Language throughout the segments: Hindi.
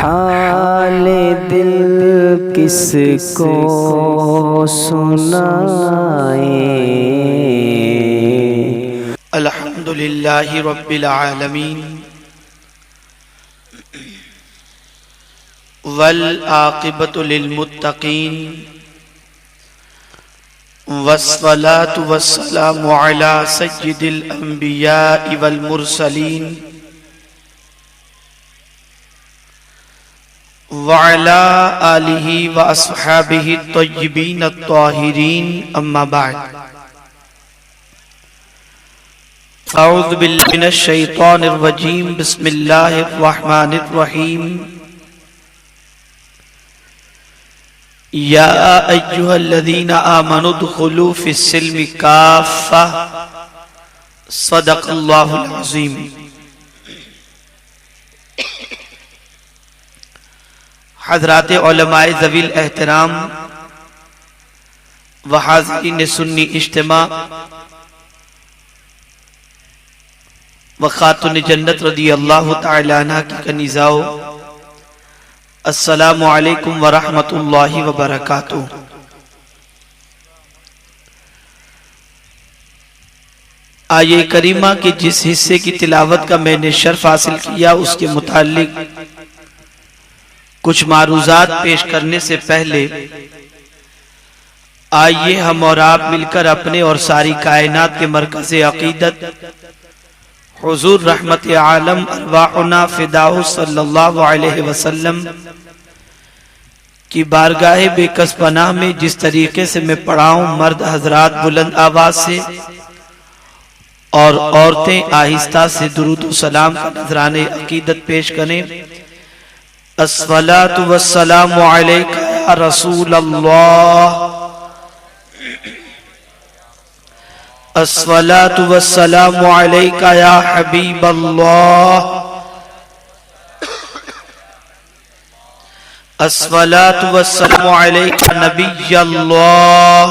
हाल दिल किसको सुनाए। अल्हम्दुलिल्लाहि रब्बिल आलमीन वल आक़िबतु लिल मुत्तक़ीन वस्सलातु वस्सलामु अला सय्यिदिल अंबियाइ वल मुरसलीन व अला आलिहि व अस्हाबिहि तय्यिबीन अत्ताहिरीन अम्मा बाद। अऊज़ु बिल्लाहि मिनश शैतानिर रजीम बिस्मिल्लाहिर रहमानिर रहीम। या अय्युहल्लज़ीना आमनु उदखुलू फिस्सिल्मि काफ़्फ़ा सदक़ल्लाहुल अज़ीम। हज़रात उलमाए ज़वील एहतराम व हाज़रीन सुन्नी इज्तिमा व खातून जन्नत रज़ी अल्लाह तआला अन्हा की कनीज़ाओ, अस्सलामु अलैकुम व रहमतुल्लाहि व बरकातुहू। आये करीमा के जिस हिस्से की तिलावत का मैंने शर्फ हासिल किया उसके मुताल्लिक कुछ मारूज़ात पेश करने से पहले आइए हम और आप मिलकर अपने और सारी कायनात के मरकज़े अक़ीदत हुज़ूर रहमत आलम अरवाहुना फ़िदाहु सल्लल्लाहु अलैहि वसल्लम की बारगाह बेकस पनाह में जिस तरीके से मैं पढ़ा हूं, मर्द हजरात बुलंद आवाज से और औरतें आहिस्ता से दुरूद व सलाम का नजराने अक़ीदत पेश करें। अस्सलातु वस्सलामु अलैका या रसूल अल्लाह, अस्सलातु वस्सलामु अलैका या हबीब अल्लाह, अस्सलातु वस्सलामु अलैका नबी अल्लाह,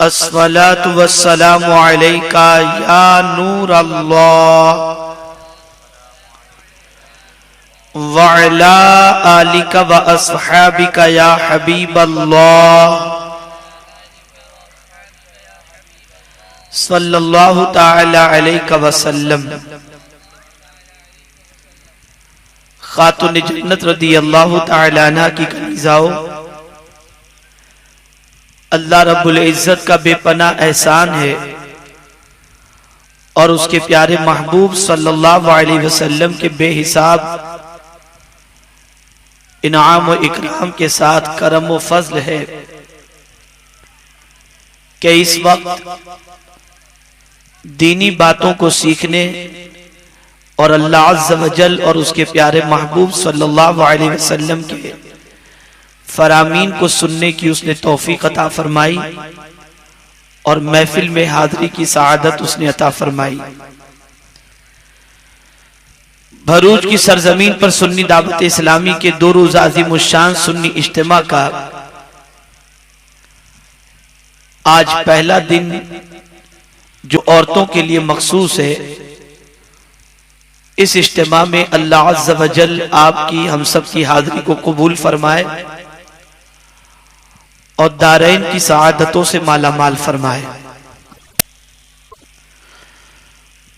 अस्सलातु वस्सलामु अलैका या नूर अल्लाह व अला आलिका व अस्हाबिका या हबीब अल्लाह सल्लल्लाहु ताला अलैहि वसल्लम। खातून जन्नत रज़ी अल्लाह ताला अन्हा की कनीज़ाओ, अल्लाह रब्बुल इज्जत का बेपनाह एहसान है और उसके प्यारे महबूब सल्लल्लाहु अलैहि वसल्लम के बेहिसाब इनाम व इकराम के साथ करम व फजल है कि इस वक्त दीनी बातों को सीखने और अल्लाह अज़्ज़ व जल और उसके प्यारे महबूब सल्लल्लाहु अलैहि वसल्लम के फरामीन को सुनने की उसने तौफीक अता फरमाई और महफिल में हाज़री की सआदत उसने अता फरमाई। भरूच की सरजमीन पर सुन्नी दावत इस्लामी के 2 रोज़ा अज़ीमुश्शान सुन्नी इज्तिमा का आज पहला दिन जो औरतों के लिए मखसूस है, इस इज्तिमा में अल्लाह अज़्ज़ व जल आपकी हम सब की हाज़री को कबूल फरमाए और दारैन की सआदतों से माला माल फरमाए।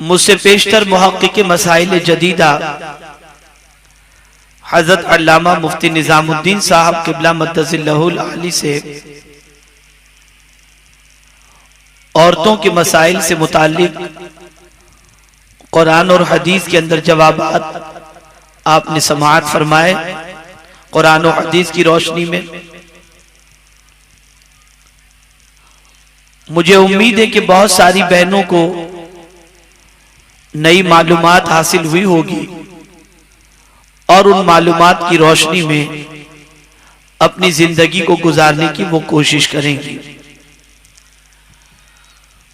मुझसे पेशतर मुहक्किक मसाइल जदीदा हज़रत अल्लामा मुफ्ती निज़ामुद्दीन साहब क़िबला मद्दज़िल्लहुल आली से औरतों के मसाइल से मुताल्लिक कुरान और हदीस के अंदर जवाबात आपने समाअत फरमाए। कुरान और हदीस की रोशनी में मुझे उम्मीद है कि बहुत सारी बहनों को नई मालूमात हासिल हुई होगी और उन मालूमात की रोशनी में अपनी जिंदगी को गुजारने की वो कोशिश करेंगी।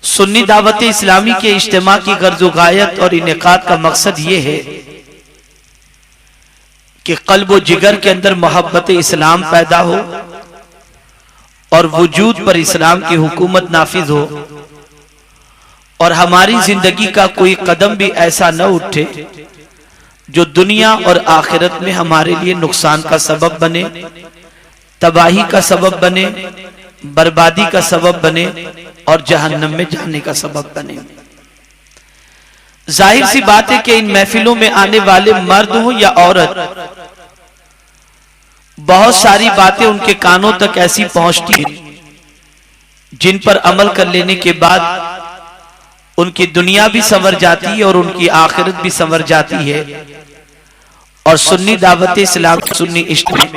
सुन्नी दावत इस्लामी के इज्तिमा की गर्ज़ गायत और इनेकाद का मकसद ये है कि क़ल्ब व जिगर के अंदर मोहब्बत इस्लाम पैदा हो और वजूद पर इस्लाम की हुकूमत नाफिज हो और हमारी जिंदगी का कोई कदम भी ऐसा न उठे जो दुनिया और आखिरत में हमारे लिए नुकसान का सबब बने, तबाही का सबब बने, बर्बादी का सबब बने और जहन्नम में जाने का सबब बने। जाहिर सी बात है कि इन महफिलों में आने वाले मर्द हो या औरत, बहुत सारी बातें उनके कानों तक ऐसी पहुंचती हैं जिन पर अमल कर लेने के बाद उनकी दुनिया भी संवर जाती है और उनकी आखिरत भी संवर जाती है। और सुन्नी दावत इस्लाम, सुन्नी इश्क में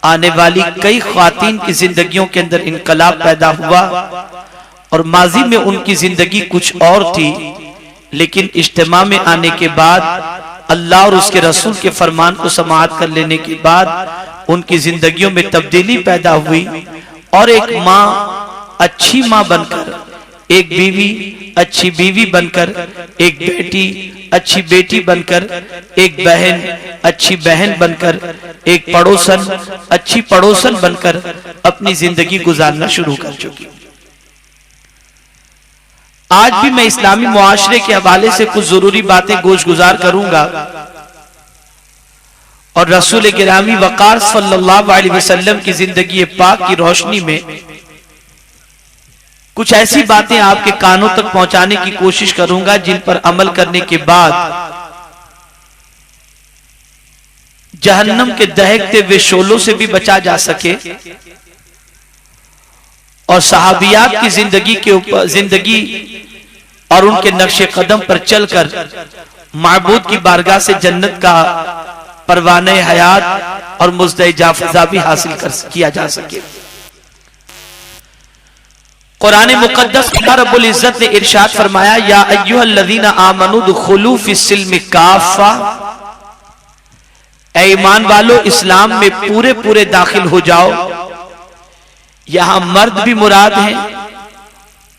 आने वाली कई ख्वातीन की जिंदगियों के अंदर इनकलाब पैदा हुआ और माजी में उनकी जिंदगी कुछ और थी, लेकिन इज्तिमा में आने के बाद अल्लाह और उसके रसूल के फरमान को समाअत कर लेने के बाद उनकी जिंदगियों में तब्दीली पैदा हुई और एक माँ अच्छी माँ बनकर, एक बीवी अच्छी बीवी बनकर, एक बेटी अच्छी बेटी बनकर, एक बहन अच्छी बहन बनकर, एक पड़ोसन अच्छी पड़ोसन बनकर अपनी जिंदगी गुजारना शुरू कर चुकी। आज भी मैं इस्लामी मुआशरे के हवाले से कुछ जरूरी बातें गोश गुजार करूंगा और रसूल गिरामी वक़ार सल्लल्लाहु अलैहि वसल्लम की जिंदगी पाक की रोशनी में कुछ ऐसी बातें आपके कानों तक पहुंचाने की कोशिश करूंगा जिन पर अमल करने के बाद जहन्नम के दहकते हुए शोलों से भी बचा जा सके और सहाबियात की जिंदगी के ऊपर जिंदगी और उनके नक्शे कदम पर चलकर माबूद की बारगाह से जन्नत का परवाने हयात और मुज़्दे जाफ़िज़ा भी हासिल किया जा सके। कुरान मुक़द्दस में रब्बुल इज़्ज़त ने इरशाद फरमाया, या अय्युहल्लज़ीना आमनू दुखुलू फ़िस्सिल्मि काफ़ा, ऐ ईमान वालो इस्लाम में पूरे पूरे दाखिल हो जाओ। यहां मर्द भी मुराद हैं,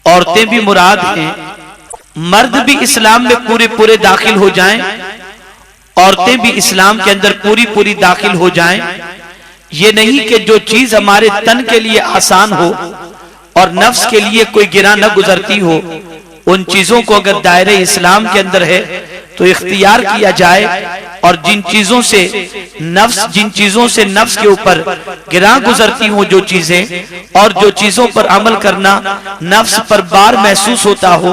औरतें भी मुराद हैं। मर्द भी इस्लाम में पूरे पूरे दाखिल हो जाएं, औरतें भी इस्लाम के अंदर पूरी पूरी दाखिल हो जाएं। ये नहीं कि जो चीज हमारे तन के लिए आसान हो और नफ्स के लिए कोई गिरा न गुजरती हो, उन चीजों को अगर दायरे इस्लाम के अंदर है तो इख्तियार किया जाए, और जिन चीजों से नफ्स के ऊपर गिरा गुजरती हो जो चीजें, और जो चीजों पर अमल करना नफ्स पर बार महसूस होता हो,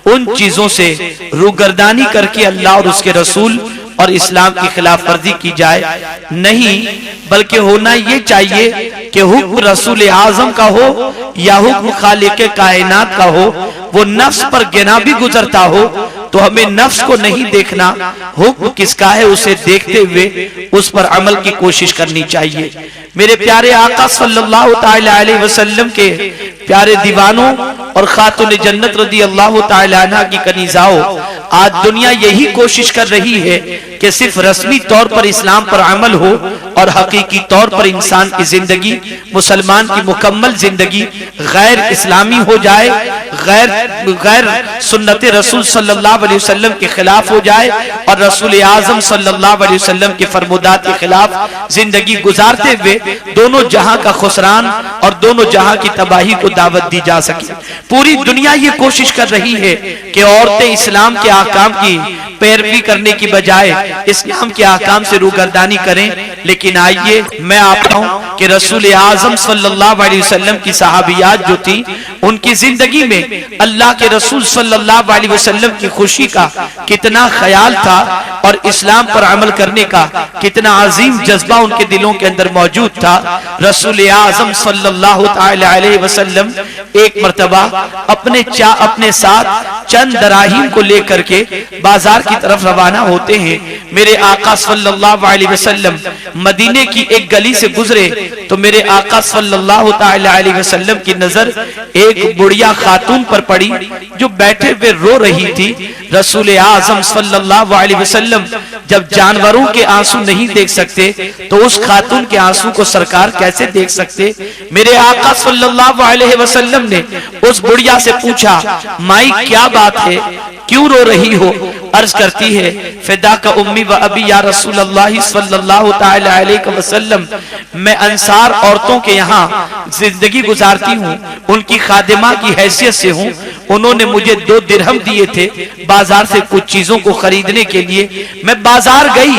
उन चीजों से रूगर्दानी करके अल्लाह और उसके रसूल और इस्लाम की खिलाफ वर्जी की जाए नहीं, बल्कि होना ये चाहिए कि हुक्म रसूल आजम का हो या हुक्म खालिक कायनात का हो, वो नफ्स पर गिना भी गुजरता हो तो हमें नफ्स को नहीं देखना, हुक्म किसका है उसे देखते हुए उस पर अमल की कोशिश करनी चाहिए। मेरे प्यारे आका सल्लल्लाहु ताला अलैहि वसल्लम के प्यारे दीवानों और खातून जन्नत रज़ी अल्लाह ताला अन्हा की कनीज़ाओं, आज दुनिया यही कोशिश कर रही है कि सिर्फ रस्मी तौर पर इस्लाम पर अमल हो और हकीकी तौर पर इंसान की जिंदगी, मुसलमान की मुकम्मल जिंदगी गैर इस्लामी हो जाए, गैर सुन्नत रसूल सल्लल्लाहु अलैहि वसल्लम के खिलाफ हो जाए और रसूल आजम सल्लल्लाहु अलैहि वसल्लम के फरमुदात के खिलाफ जिंदगी गुजारते हुए दोनों जहां का खुसरान और दोनों जहां की तबाही को दावत दी जा सके। पूरी दुनिया ये कोशिश कर रही है कि औरतें इस्लाम के ahकाम की पैरवी करने की बजाय इस्लाम के ahकाम से रूगर्दानी करें, लेकिन आइए मैं आपको कहूं कि रसूल आजम सल्लल्लाहु अलैहि वसल्लम की सहाबियात जो थी, उनकी जिंदगी में अल्लाह के रसूल सल्लल्लाहु अलैहि वसल्लम की खुशी का कितना ख्याल था और इस्लाम पर अमल करने का कितना अजीम जज्बा उनके दिलों के अंदर मौजूद था। रसूल आजम सल्लल्लाहु अलैहि वसल्लम एक मर्तबा अपने साथ चंद दराहिम को लेकर के बाजार की तरफ रवाना होते हैं। मेरे आका सल्लल्लाहु अलैहि वसल्लम मदीने की एक गली से गुजरे तो मेरे आका सल्लल्लाहु अलैहि वसल्लम की नजर एक बुढ़िया खातून पर पड़ी जो बैठे हुए रो रही थी। रसूल आजम सल्लल्लाहु अलैहि वसल्लम जब जानवरों के आंसू नहीं देख सकते तो उस खातून के आंसू को सरकार कैसे देख सकते। मेरे आका सल्लल्लाहु अलैहि वसल्लम ने उस बुढ़िया से पूछा, माई क्या बात है, क्यों रो रही हो? अर्ज करती है, फिदा का उम्मी व अबी या रसूल अल्लाह सल्लल्लाहु तआला अलैहि वसल्लम, मैं अंसार औरतों के यहाँ जिंदगी गुजारती हूँ, उनकी खादिमा की हैसियत से हूँ। उन्होंने मुझे 2 दिरहम दिए थे बाजार से कुछ चीजों को खरीदने के लिए। मैं बाजार गई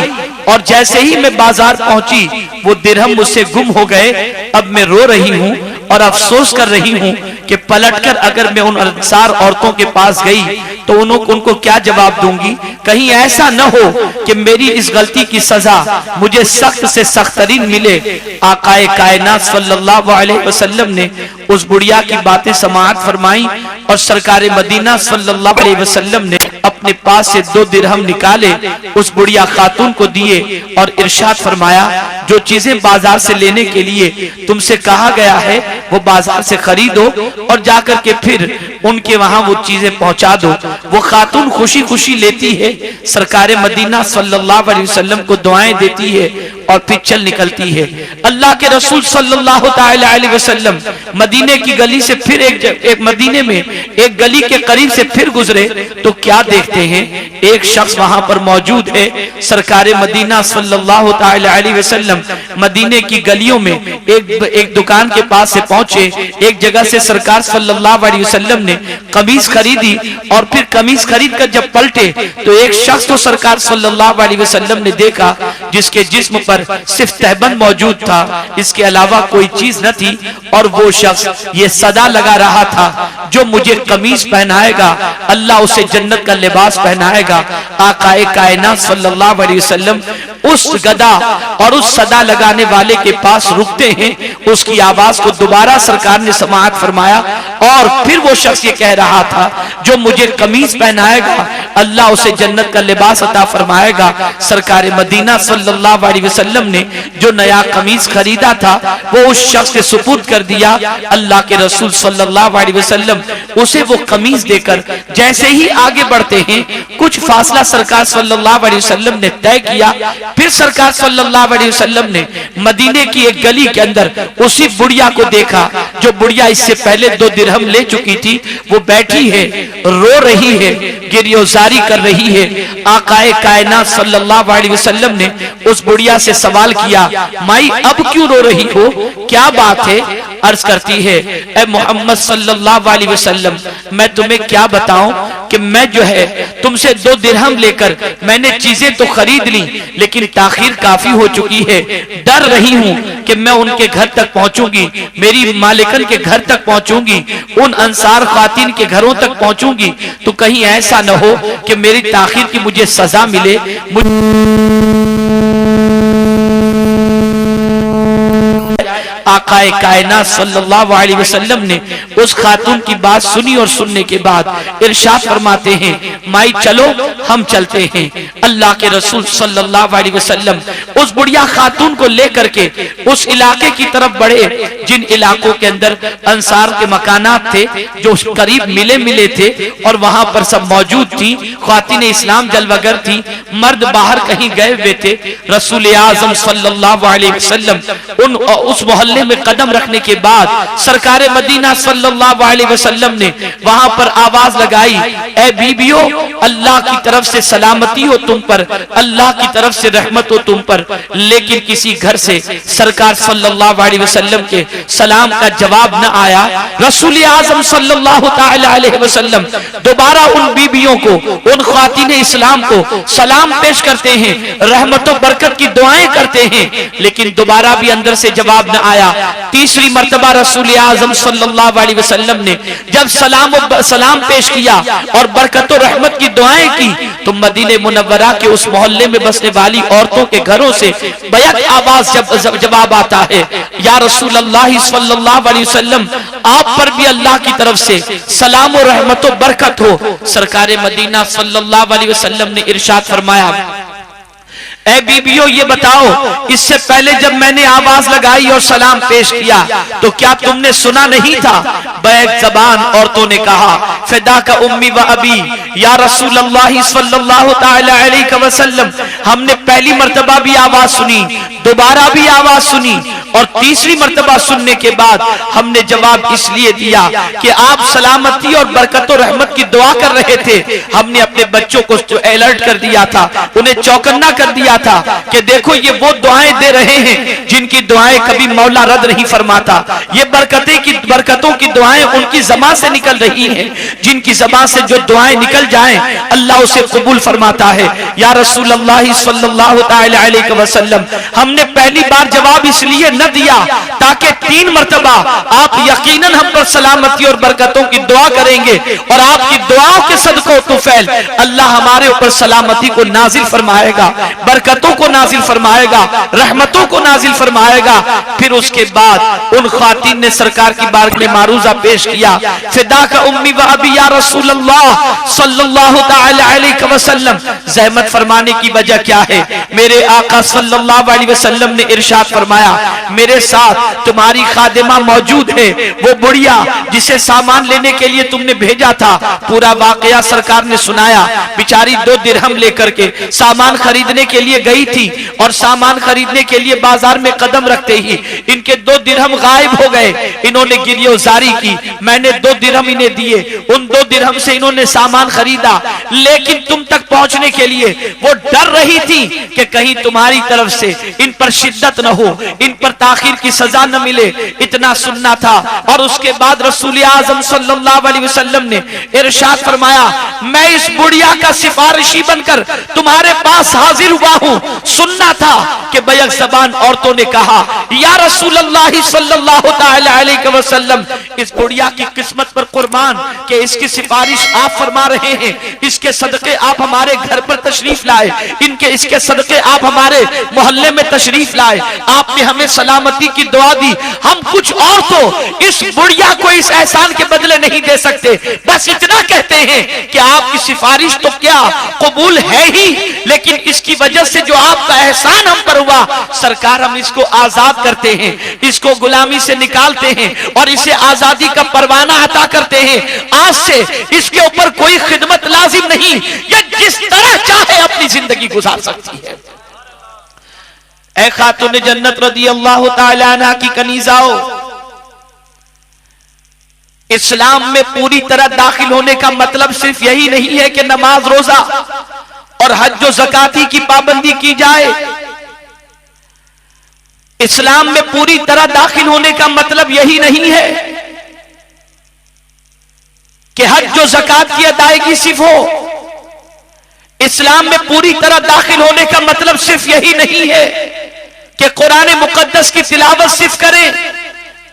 और जैसे ही मैं बाजार पहुंची वो दिरहम मुझसे गुम हो गए। अब मैं रो रही हूँ और अफसोस कर रही हूँ कि पलटकर अगर मैं उन अंसार औरतों के पास गई तो उनको क्या जवाब दूंगी। कहीं ऐसा न हो कि मेरी इस गलती की सजा मुझे सख्त से सख्त तरीन मिले। आकाए कायनात सल्लल्लाहु अलैहि वसल्लम ने उस बुढ़िया की बातें समाअत फरमाई और सरकारे मदीना सल्लल्लाहु अलैहि वसल्लम ने अपने पास से 2 दिरहम निकाले, उस बुढ़िया खातून को दिए और इरशाद फरमाया, जो चीजें बाजार से लेने के लिए तुमसे कहा गया है वो बाजार से खरीदो और जाकर के फिर उनके वहां वो चीजें पहुंचा दो। वो खातून खुशी खुशी लेती है, सरकारे मदीना सल्लल्लाहु अलैहि वसल्लम को दुआएं देती है और फिर चल निकलती है। अल्लाह के रसूल सल्लल्लाहु तआला अलैहि वसल्लम मदीने की गली से फिर एक मदीने में एक गली के करीब से फिर गुजरे तो क्या देखते हैं, एक शख्स वहां पर मौजूद है। सरकारे मदीना सल्लल्लाहु तआला अलैहि वसल्लम मदीने की गलियों में एक दुकान के पास से पहुंचे। एक जगह से सरकार सल्लल्लाहु अलैहि वसल्लम ने कमीज खरीदी और फिर कमीज खरीद कर जब पलटे तो एक शख्स तो सरकार सल्लल्लाहु अलैहि वसल्लम ने देखा जिसके जिस्म पर सिर्फ तहबंद मौजूद था, इसके अलावा कोई चीज न थी। और वो शख्स ये सदा लगा रहा था, जो मुझे कमीज पहनाएगा अल्लाह उसे जन्नत का लिबास पहनाएगा। आकाए कायनात सल्लल्लाहु अलैहि वसल्लम उस गदा और उस सदा लगाने वाले के पास रुकते हैं। उसकी आवाज को दोबारा सरकार ने समाअत फरमाया और फिर वो शख्स ये कह रहा था, जो मुझे कमीज पहनाएगा अल्लाह उसे जन्नत का लिबास अता फरमाएगा। सरकार मदीना सल्लल्लाहु अलैहि वसल्लम ने जो नया कमीज खरीदा था वो उस शख्स के सुपुर्द कर दिया। अल्लाह के रसूल सल्लल्लाहु अलैहि वसल्लम उसे वो कमीज देकर जैसे ही आगे बढ़ते हैं, कुछ फासला सरकार सल्लल्लाहु अलैहि वसल्लम ने तय किया। फिर सरकार सल्लल्लाहु अलैहि वसल्लम ने मदीने की एक गली के अंदर उसी बुढ़िया को देखा, जो बुढ़िया इससे पहले 2 दिरहम ले चुकी थी। वो बैठी है, रो रही है, गिरियोजारी कर रही है। आकाए कायनात सल्लल्लाहु अलैहि वसल्लम ने उस बुढ़िया से सवाल किया, माई अब क्यों रो रही हो, क्या बात है। अर्ज करती है, ए मोहम्मद सल्लल्लाहु अलैहि वसल्लम, मैं तुम्हें क्या बताऊं कि मैं जो है तुमसे 2 दिरहम लेकर मैंने चीजें तो खरीद ली, लेकिन ताखीर काफी हो चुकी है। डर रही हूं कि मैं उनके घर तक पहुंचूंगी, मेरी मालिकन के घर तक पहुंचूंगी, उन अंसार खातिन के घरों तक पहुंचूंगी, तो कहीं ऐसा न हो कि मेरी ताखीर की मुझे सजा मिले। आकाए कायनात सल्लल्लाहु अलैहि वसल्लम ने उस खातून की बात सुनी और सुनने के बाद इरशाद फरमाते हैं, माई चलो हम चलते हैं। अल्लाह के रसूल सल्लल्लाहु अलैहि वसल्लम उस बुढ़िया खातून को लेकर के उस इलाके की तरफ बढ़े जिन इलाकों के अंदर अंसार के मकानात थे, जो करीब मिले थे और वहां पर सब मौजूद थी। खातिन इस्लाम जलवगर थी, मर्द बाहर कहीं गए हुए थे। रसूल आजम सल्लल्लाहु अलैहि वसल्लम उस मोहल्ले में कदम रखने के बाद सरकारे मदीना सल्लल्लाहु अलैहि वसल्लम ने वहां पर आवाज लगाई, ए बीबियों, अल्लाह की तरफ से सलामती हो तुम पर, अल्लाह की तरफ से रहमत हो तुम पर। लेकिन किसी घर से सरकार सल्लल्लाहु अलैहि वसल्लम के सलाम का जवाब न आया। रसूल आजम सल्लल्लाहु तआला अलैहि वसल्लम दोबारा उन बीबियों को, उन खातिन इस्लाम को सलाम पेश करते हैं, रहमत और बरकत की दुआएं करते हैं, लेकिन दोबारा भी अंदर से जवाब न आया। तीसरी मर्तबा रसूल आजम सल्लल्लाहु अलैहि वसल्लम ने जब सलाम पेश किया और बरकत और रहमत की दुआएं की, तो मदीने मुनव्वरा के उस मोहल्ले में बसने वाली औरतों के घरों से बैक आवाज जवाब आता है, या रसूल अल्लाह सल्लल्लाहु अलैहि वसल्लम, आप पर भी अल्लाह की तरफ से सलाम और रहमत और बरकत हो। सरकारे मदीना सल्लल्लाहु अलैहि वसल्लम ने इरशाद फरमाया, ऐ बीबियों ये बताओ, इससे पहले जब मैंने आवाज लगाई और सलाम पेश किया तो क्या तुमने सुना नहीं था? बैक जबान औरतों ने कहा, फिदा का उम्मी व अबी या रसूल अल्लाह सल्लल्लाहु तआला अलैहि वसल्लम, हमने पहली मर्तबा भी आवाज सुनी, दोबारा भी आवाज सुनी और तीसरी मर्तबा सुनने के बाद हमने जवाब इसलिए दिया कि आप सलामती और बरकत और रहमत की दुआ कर रहे थे। हमने अपने बच्चों को अलर्ट कर दिया था, उन्हें चौकन्ना कर दिया था कि देखो ये वो दुआएं दे रहे हैं जिनकी दुआएं कभी मौला रद्द नहीं फरमाता। ये बरकतों की दुआएं उनकी ज़बान से निकल रही हैं, जिनकी ज़बान से जो दुआएं निकल जाएं अल्लाह उसे कबूल फरमाता है। या रसूल अल्लाह सल्लल्लाहु तआला अलैहि वसल्लम, हमने पहली बार जवाब इसलिए न दिया ताकि 3 मर्तबा आप यकीनन हम पर सलामती और बरकतों की दुआ करेंगे और आपकी दुआओं के सदक़ों तुफैल अल्लाह हमारे ऊपर सलामती को नाजिल फरमाएगा, बरकतों को नाजिल फरमाएगा, रहमतों को नाजिल फरमाएगा। फिर उसके बाद उन खातिन ने सरकार की बारगाह में मारूजा पेश किया, फिदा का उम्मी व अबी या रसूल अल्लाह सल्लल्लाहु तआला अलैहि वसल्लम, ज़हमत फरमाने की वजह क्या है? मेरे आका सल्लल्लाहु अलैहि वसल्लम ने इरशाद फरमाया, मेरे साथ तुम्हारी खादिमा मौजूद है, वो बुढ़िया जिसे सामान लेने के लिए तुमने भेजा था। पूरा वाकया सरकार ने सुनाया। बेचारी 2 दिरहम लेकर के सामान खरीदने के लिए गई थी और सामान खरीदने के लिए बाजार में कदम रखते ही इनके 2 दिरहम गायब हो गए। इन्होंने गिरफ्तारी की, मैंने 2 दिरहम इन्हें दिए, उन 2 दिरहम से इन्होंने सामान खरीदा, लेकिन तुम तक पहुंचने के लिए वो डर रही थी कि कहीं तुम्हारी तरफ से इन पर शिद्दत न हो, इन पर ताखीर की सजा न मिले। इतना सुनना था और उसके बाद रसूल आजम सल्लल्लाहु अलैहि वसल्लम ने इरशाद फरमाया, मैं इस बुढ़िया का सिफारिशी बनकर तुम्हारे पास हाजिर हुआ हूं। सुनना था कि बैक ज़बान औरतों ने कहा, या रसूल अल्लाह सल्लल्लाहु तआला अलैहि वसल्लम, इस बुढ़िया की किस्मत पर कुर्बान कि इसकी सिफारिश आप फरमा रहे हैं, इसके सदके आप हमारे घर पर तशरीफ लाए, इसके सदके आप हमारे मोहल्ले में तशरीफ लाए, आपने हमें सलामती की दुआ दी। हम कुछ और तो इस बुढ़िया को इस एहसान के बदले नहीं दे सकते, बस इतना कहते हैं कि आपकी सिफारिश तो क्या कबूल है ही, लेकिन इसकी वजह से जो आपका एहसान हम पर हुआ, सरकार हम इसको आजाद करते हैं, इसको गुलामी से निकालते हैं और इसे आजादी का परवाना अता करते हैं। आज से इसके ऊपर कोई खिदमत लाजिम नहीं, ये जिस तरह चाहे अपनी जिंदगी गुजार सकती है। ऐ खातून जन्नत रदी अल्लाह तआला अन्हा की कनीजाओ, इस्लाम में पूरी तरह दाखिल होने का मतलब सिर्फ यही नहीं है कि नमाज रोजा और हज और ज़काती की पाबंदी की जाए। इस्लाम में पूरी तरह दाखिल होने का मतलब यही नहीं है कि हज और ज़कात की अदायगी सिर्फ हो। इस्लाम में पूरी तरह दाखिल होने का मतलब सिर्फ यही नहीं है कि कुरान मुकद्दस की तिलावत सिर्फ करें।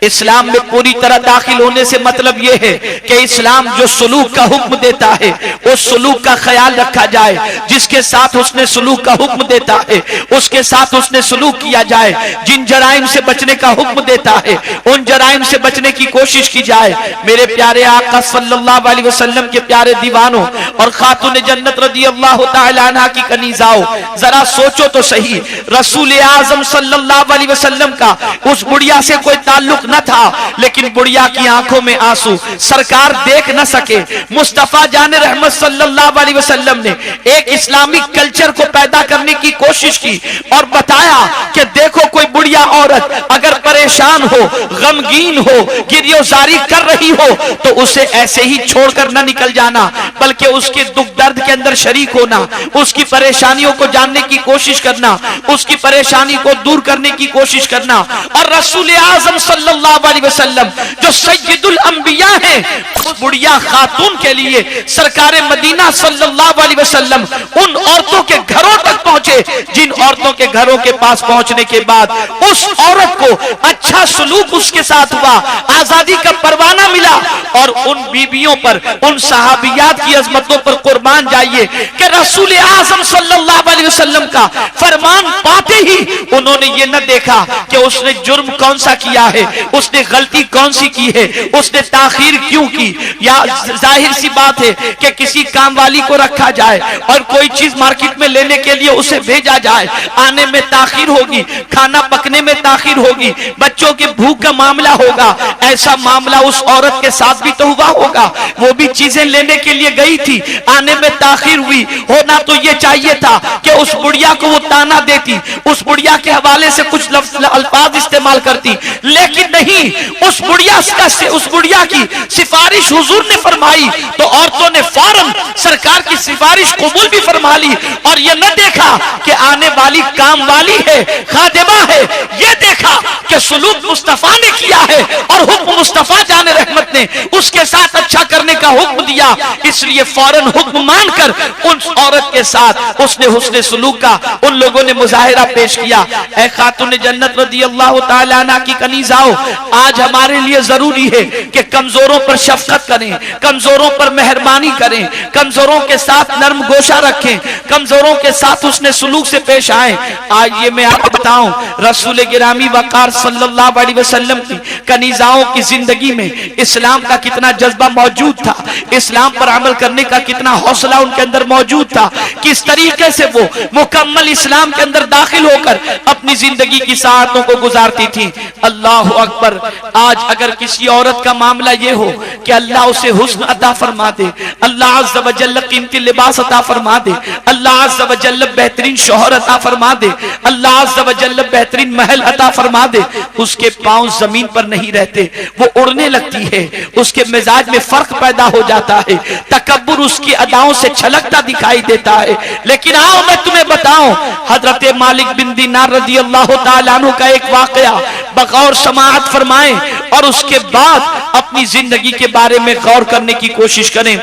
इस्लाम में पूरी तरह दाखिल होने से मतलब यह है कि इस्लाम जो सलूक का हुक्म देता है उस सलूक का ख्याल रखा जाए, जिसके साथ उसने सलूक का हुक्म देता है उसके साथ उसने सलूक किया जाए, जिन जराइम से बचने का हुक्म देता है उन जराइम से बचने की कोशिश की जाए। मेरे प्यारे आका सल्लल्लाहु अलैहि वसल्लम के प्यारे दीवानों और खातून जन्नत रदी अल्लाह तआला अन्हा की कनीजाओ, जरा सोचो तो सही, रसूल आजम सल्लल्लाहु अलैहि वसल्लम का उस बुढ़िया से कोई ताल्लुक न था, लेकिन बुढ़िया की आंखों में आंसू सरकार देख न सके। मुस्तफा जाने रहमत सल्लल्लाहु अलैहि वसल्लम ने एक इस्लामिक कल्चर को पैदा करने की कोशिश की और बताया कि देखो कोई बुढ़िया औरत अगर परेशान हो, गमगीन हो, गिरफ्तारी कर रही हो तो उसे ऐसे ही छोड़कर न निकल जाना, बल्कि उसके दुख दर्द के अंदर शरीक होना, उसकी परेशानियों को जानने की कोशिश करना, उसकी परेशानी को दूर करने की कोशिश करना। और रसूल आजम सल्लल्लाहु अलैहि वसल्लम जो सय्यदुल अंबिया हैं, उस बुढ़िया खातून के लिए सरकारे मदीना सल्लल्लाहु अलैहि वसल्लम उन औरतों के घरों तक पहुंचे जिन औरतों के घरों के पास पहुंचने के बाद उस औरत को अच्छा सलूक उसके साथ हुआ, आजादी का परवाना मिला। और उन बीबियों पर, उन सहाबियात की अजमतों पर कुर्बान जाइए कि रसूल आजम सल्लल्लाहु अलैहि वसल्लम का फरमान पाते ही उन्होंने उन्होंने ये न देखा कि उसने जुर्म कौन सा किया है, उसने गलती कौन सी की है, उसने ताखीर क्यों की। या जाहिर सी बात है कि किसी काम वाली को रखा जाए और कोई चीज मार्केट में लेने के लिए उसे भेजा जाए, आने में ताखीर होगी, खाना पकने में ताखीर होगी, बच्चों के भूख का मामला होगा। ऐसा मामला उस औरत के साथ भी तो हुआ होगा। वो भी चीजें लेने के लिए गई थी, आने में ताखीर हुई। होना तो ये चाहिए था कि उस बुढ़िया को वो ताना देती, उस बुढ़िया के हवाले से कुछ अल्फाज इस्तेमाल करती, लेकिन नहीं, उस बुढ़िया की सिफारिश हुजूर ने फरमाई तो औरतों ने फौरन सरकार की सिफारिश कबूल भी फरमा ली। और ये न देखा कि आने वाली काम वाली है, खादिमा है, ये देखा कि सुलूक मुस्तफा ने किया है और हुक्म मुस्तफा जाने रहमत ने उसके साथ अच्छा करने का हुक्म दिया। इसलिए फौरन हुक्म मानकर उन औरत के साथ उसने हुस्ने सुलूक का उन लोगों ने मुजाहिरा पेश किया। ऐ खातून जन्नत रज़ी अल्लाह तआला अन्हा की कनीज़ाओं, आज हमारे लिए जरूरी है कि कमजोरों पर शफकत करें, कमजोरों पर मेहरबानी करें, कमजोरों के साथ नर्म गोशा रखें, कमजोरों के साथ उसने सुलूक से पेश आए। आज ये मैं आपको बताऊं, रसूल गिरामी वकार सल्लल्लाहु अलैहि वसल्लम की कनीज़ाओं की जिंदगी में इस्लाम का कितना जज्बा मौजूद था, इस्लाम पर अमल करने का कितना हौसला उनके अंदर मौजूद था, किस तरीके से वो मुकम्मल इस्लाम के अंदर दाखिल होकर अपनी जिंदगी की साअतों को गुजारती थी। अल्लाह अकबर। आज अगर किसी औरत का मामला ये हो कि अल्लाह उसे हुस्न अता फरमा दे, अल्लाह अज़्ज़ व जल्ल कीमती लिबास अता फरमा दे, अल्लाह अज़्ज़ व जल्ल बेहतरीन शौहर अता फरमा दे, अल्लाह अज़्ज़ व जल्ल बेहतरीन महल अता फरमा दे, उसके पांव जमीन पर नहीं रहते, वो उड़ने लगती है, उसके मिजाज में फर्क पैदा हो जाता है, तकब्बुर उसकी अदाओं से छलकता दिखाई देता है। लेकिन आओ मैं तुम्हें बताऊं, हजरत मालिक बिन दीनार रज़ी अल्लाह तआला अन्हु का एक वाकया बगौर समाअत फरमाएं और उसके बाद अपनी जिंदगी के बारे में गौर करने की कोशिश करें।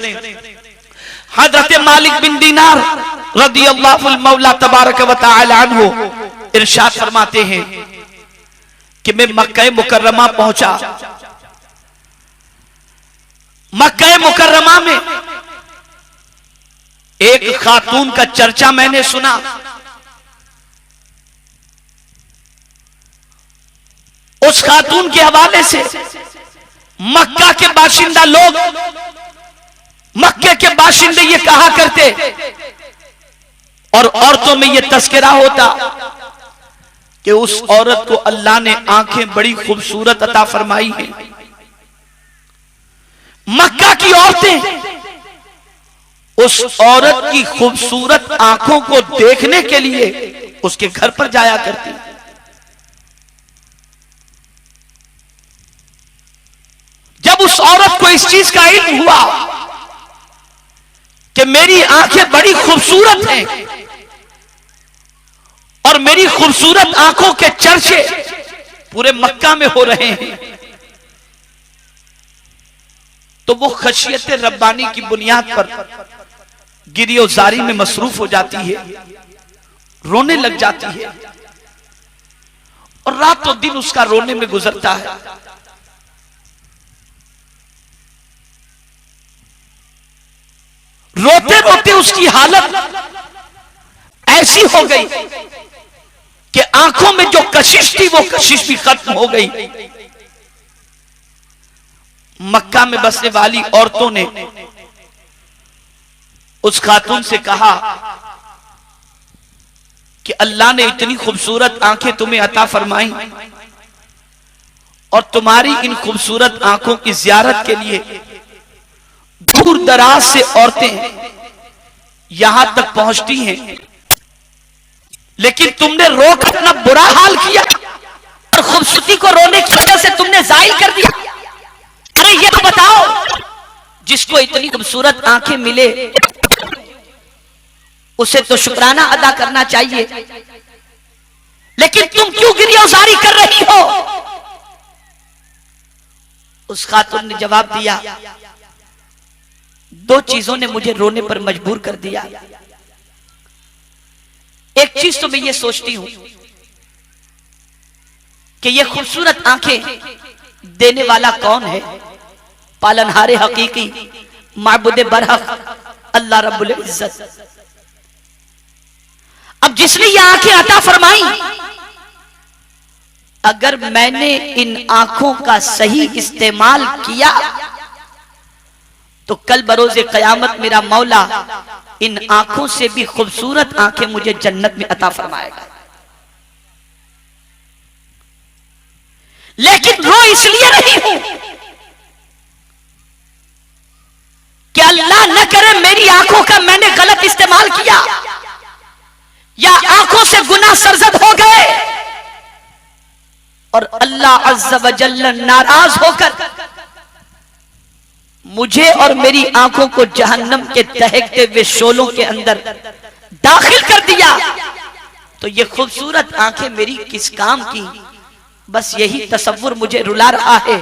हजरत मालिक बिन दीनार रज़ी अल्लाह मौला तबारक व तआला अन्हु इरशाद फरमाते हैं कि मैं मक्का मुकर्रमा पहुंचा। मक्का मुकर्रमा में एक खातून का चर्चा मैंने सुना। उस खातून के हवाले से मक्का के बाशिंदा लोग, मक्के के बाशिंदे ये कहा करते और औरतों में ये तस्करा होता कि उस औरत को अल्लाह ने आंखें बड़ी खूबसूरत अता फरमाई है। मक्का की औरतें उस औरत की खूबसूरत आंखों को देखने के लिए उसके घर पर जाया करती। जब उस औरत को इस चीज का इल्म हुआ कि मेरी आंखें बड़ी खूबसूरत हैं और मेरी खूबसूरत आंखों के चर्चे पूरे मक्का में हो रहे हैं, तो वो खशियत रब्बानी की बुनियाद पर गिरियोजारी में मसरूफ हो जाती है, रोने लग जाती है और रातों दिन उसका रोने में गुजरता है। रोते रोते उसकी हालत ऐसी हो गई कि आंखों में जो कशिश थी वो कशिश भी खत्म हो गई। मक्का में बसने वाली औरतों ने उस खातून से कहा कि अल्लाह ने इतनी खूबसूरत आंखें तुम्हें अता फरमाई और तुम्हारी इन खूबसूरत आंखों की जियारत के लिए दूर दराज से औरतें यहां तक पहुंचती हैं, लेकिन तुमने रोक अपना बुरा हाल किया और खूबसूरती को रोने की वजह से तुमने जाहिल कर दिया। अरे ये तो बताओ, जिसको इतनी खूबसूरत आंखें मिले उसे तो शुक्राना अदा करना चाहिए, लेकिन तुम क्यों गिरियोजारी कर रही हो? उस खातून ने जवाब दिया, दो चीजों ने मुझे रोने पर मजबूर कर दिया। एक चीज तो मैं ये सोचती हूं कि ये खूबसूरत आंखें देने वाला कौन है? पालनहारे हकीकी, माबूदे बरहक, अल्लाह रब्बुल इज्जत। अब जिसने ये आंखें अता फरमाई अगर मैंने इन आंखों का सही इस्तेमाल किया तो कल बरोज़े क़यामत मेरा मौला इन आंखों से भी खूबसूरत आंखें मुझे जन्नत में अता फरमाएगा। लेकिन रो इसलिए रही हूं कि अल्लाह न करे मेरी आंखों का मैंने गलत इस्तेमाल किया या आंखों से गुनाह सरजद हो गए और अल्लाह अज़्ज़ा व जल्ल नाराज होकर मुझे और मेरी आंखों को जहन्नम के दहकते हुए शोलों के अंदर दाखिल कर दिया तो ये खूबसूरत आंखें मेरी किस काम की। बस यही तसव्वुर मुझे रुला रहा है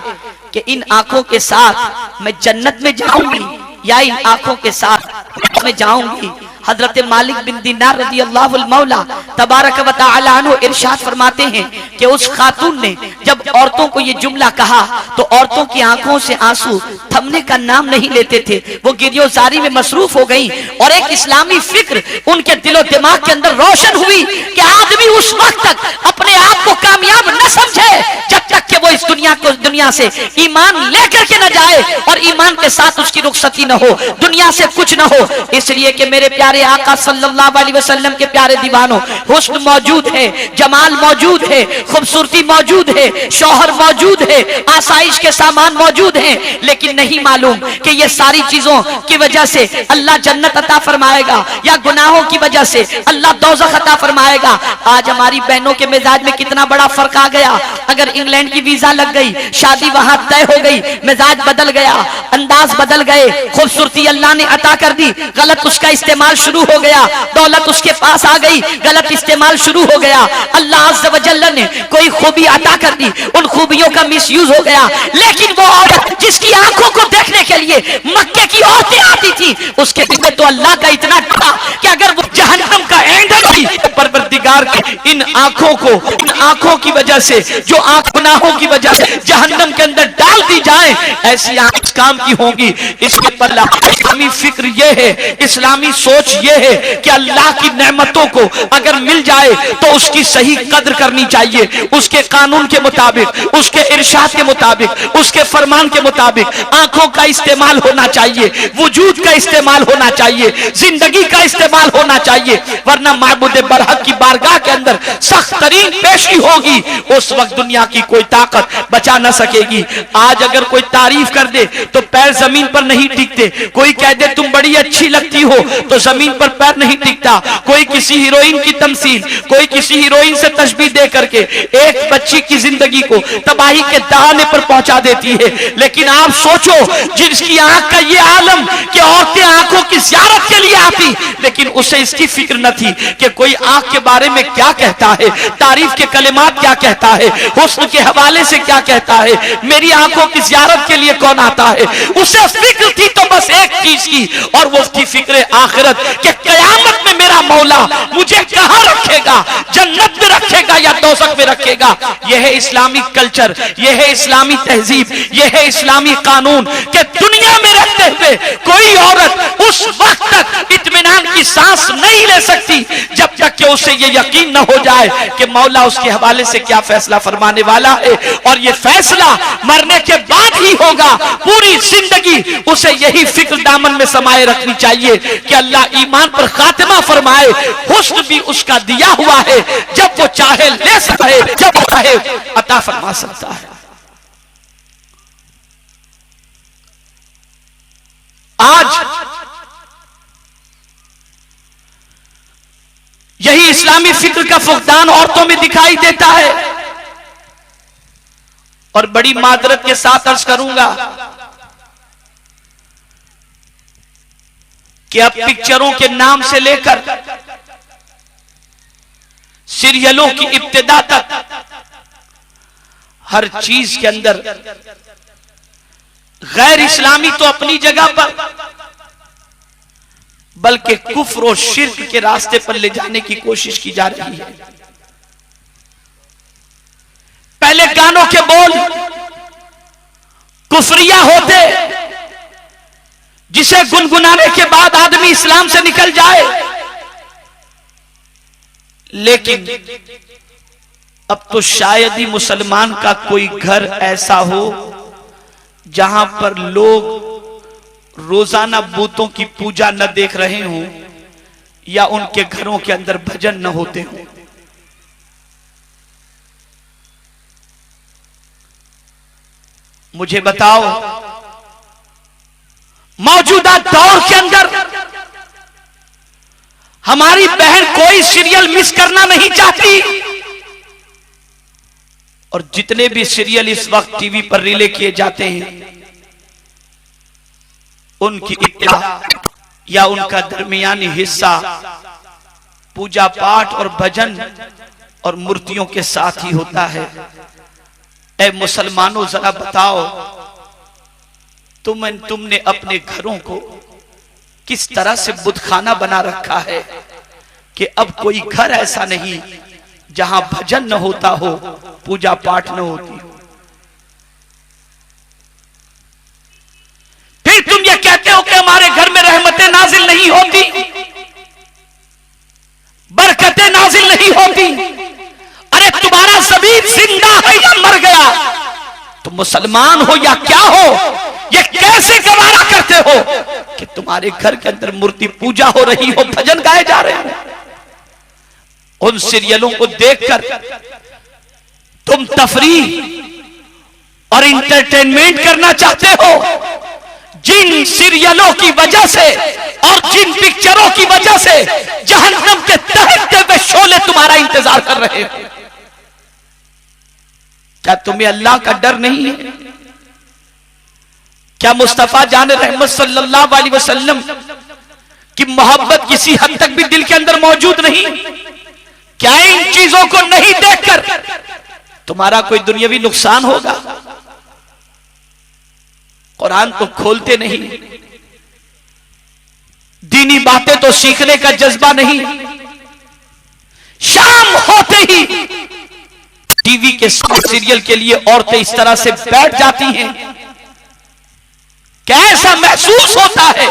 कि इन आंखों के साथ मैं जन्नत में जाऊंगी या इन आंखों के साथ मैं जाऊंगी। हजरत मालिक बिन दीनार रज़ियल्लाहु मौला तबारक व तआला अन्हु इरशाद फरमाते हैं कि उस खातून ने जब औरतों को ये जुमला कहा तो औरतों की आंखों से आंसू थमने का नाम नहीं लेते थे, वो गिरियोजारी में मसरूफ हो गई और एक इस्लामी फिक्र उनके दिलो दिमाग के अंदर रोशन हुई कि आदमी उस वक्त तक अपने आप को कामयाब न समझे जब तक कि वो इस दुनिया से ईमान लेकर के न जाए और ईमान के साथ उसकी रुखसती न हो, दुनिया से कुछ न हो। इसलिए कि मेरे प्यारे आका सल्लल्लाहु अलैहि वसल्लम के प्यारे दीवानों, हुस्न मौजूद है, जमाल मौजूद है, खूबसूरती मौजूद है, शौहर मौजूद है, आसाइश के सामान मौजूद हैं, लेकिन नहीं मालूम कि ये सारी चीजों की वजह से अल्लाह जन्नत अता फरमाएगा या गुनाहों की वजह से अल्लाह दोज़ख अता फरमाएगा। आज हमारी बहनों के मिजाज में कितना बड़ा फर्क आ गया। अगर इंग्लैंड की वीजा लग गई, शादी वहां तय हो गई, मिजाज बदल गया, अंदाज बदल गए, खूबसूरती अल्लाह ने अता कर दी, गलत उसका इस्तेमाल शुरू हो गया, दौलत उसके पास आ गई, गलत इस्तेमाल शुरू हो गया। अल्लाह अज़्ज़ा व जल्ल ने कोई खूबी अता कर दी, उन खूबियों का मिसयूज हो गया। लेकिन वो औरत जिसकी आंखों को देखने के लिए मक्के की औरतें आती थी, उसके दिल में तो अल्लाह का इतना था कि अगर वो जहन्नम का ईंधन थी तो परवरदिगार के इन आंखों को, इन आंखों की वजह से जो आंख गुनाहों की वजह से जहन्नम के अंदर डाल दी जाए, ऐसी आंख इस काम की होंगी। इसके पल्ला इस्लामी फिक्र ये है, इस्लामी सोच ये है कि अल्लाह की नेमतों को अगर मिल जाए तो उसकी सही कद्र करनी चाहिए, उसके कानून के मुताबिक, उसके इरशाद के मुताबिक, उसके फरमान के मुताबिक आंखों का इस्तेमाल होना चाहिए, वजूद का इस्तेमाल होना चाहिए, जिंदगी का इस्तेमाल होना चाहिए, वरना माबूद बरहक की बारगाह के अंदर सख्त तरीन पेशी होगी, उस वक्त दुनिया की कोई ताकत बचा न सकेगी। आज अगर कोई तारीफ कर दे तो पैर जमीन पर नहीं टिकते, कोई कह दे तुम बड़ी अच्छी लगती हो तो जमीन पर पैर नहीं टिकता, कोई किसी हीरोइन की तमसील, कोई किसी हीरोइन से तशबीह दे करके एक बच्ची की जिंदगी को तबाही के दहाने पर पहुंचा देती है। लेकिन आप सोचो, जिसकी आंख का ये आलम कि औरतें आंखों की ज़ियारत के लिए आती, लेकिन उसे इसकी फिक्र न थी कि कोई आंख के बारे में क्या कहता है, तारीफ के कलिमात क्या कहता है, हुस्न के हवाले से क्या कहता है, मेरी आंखों की ज़ियारत के लिए कौन आता है। उसे फिक्र थी तो बस एक चीज की, और वो उसकी फिक्र आखिरत के कयामत में मेरा मौला मुझे कहां रखेगा, जन्नत में रखेगा या दोज़ख में रखेगा। यह है इस्लामी कल्चर, यह है इस्लामी तहजीब, यह है इस्लामी कानून कि दुनिया में रहते हुए कोई औरत उस वक्त तक इत्मीनान की सांस नहीं ले सकती जब तक कि उसे ये यकीन न हो जाए कि मौला उसके हवाले से क्या फैसला फरमाने वाला है, और ये फैसला मरने के बाद ही होगा। पूरी जिंदगी उसे यही फिक्र दामन में समाये रखनी चाहिए कि अल्लाह ईमान पर खातिमा फरमाए, हुस्न भी उसका दिया हुआ है, जब वो चाहे ले सकता है, जब वो चाहे अता फरमा सकता है। आज यही इस्लामी फिक्र का फुकदान औरतों में दिखाई देता है। और बड़ी मादरत के साथ अर्ज करूंगा कि अब पिक्चरों के नाम से लेकर सीरियलों की इब्तिदा तक हर चीज के अंदर गैर इस्लामी तो अपनी जगह पर, बल्कि कुफ्र और शिर्क के रास्ते पर ले जाने की कोशिश की जा रही है। पहले गानों के बोल कुफरिया होते, जिसे गुनगुनाने के बाद आदमी इस्लाम से निकल जाए, लेकिन अब तो शायद ही मुसलमान का कोई घर ऐसा हो जहां पर लोग रोजाना बूतों की पूजा न देख रहे हों या उनके घरों के अंदर भजन न होते हों। मुझे बताओ, मौजूदा दौर के अंदर हमारी बहन कोई सीरियल मिस करना नहीं चाहती, और जितने भी सीरियल इस वक्त टीवी पर रिले किए जाते हैं उनकी इब्तिदा या उनका दरमियानी हिस्सा पूजा पाठ और भजन और मूर्तियों के साथ ही होता है। ऐ मुसलमानों, जरा बताओ, तुमने अपने घरों को किस तरह से बुतखाना बना रखा है कि अब कोई घर ऐसा नहीं जहां भजन न होता हो, पूजा पाठ न होती हो। फिर तुम ये कहते हो कि हमारे घर में रहमतें नाजिल नहीं होती, बरकतें नाजिल नहीं होती। अरे तुम्हारा ज़मीन जिंदा है या मर गया? तुम मुसलमान हो या क्या हो? ये कैसे गवारा करते हो कि तुम्हारे घर के अंदर मूर्ति पूजा हो रही हो, भजन गाए जा रहे हो? उन सीरियलों को देखकर तुम तफरीह और इंटरटेनमेंट करना चाहते हो, जिन सीरियलों की वजह से और जिन पिक्चरों की वजह से जहन्नम के दहकते हुए शोले तुम्हारा इंतजार कर रहे हो। क्या तुम्हें अल्लाह का डर नहीं है? क्या मुस्तफा जान रहमत सल्लल्लाहु अलैहि वसल्लम की मोहब्बत किसी हद तक भी दिल के अंदर मौजूद नहीं? क्या इन चीजों को नहीं देखकर तुम्हारा कोई दुनियावी नुकसान होगा? कुरान तो खोलते नहीं, दीनी बातें तो सीखने का जज्बा नहीं, शाम होते ही टीवी के सीरियल के लिए औरतें इस तरह से बैठ जाती हैं। कैसा महसूस होता है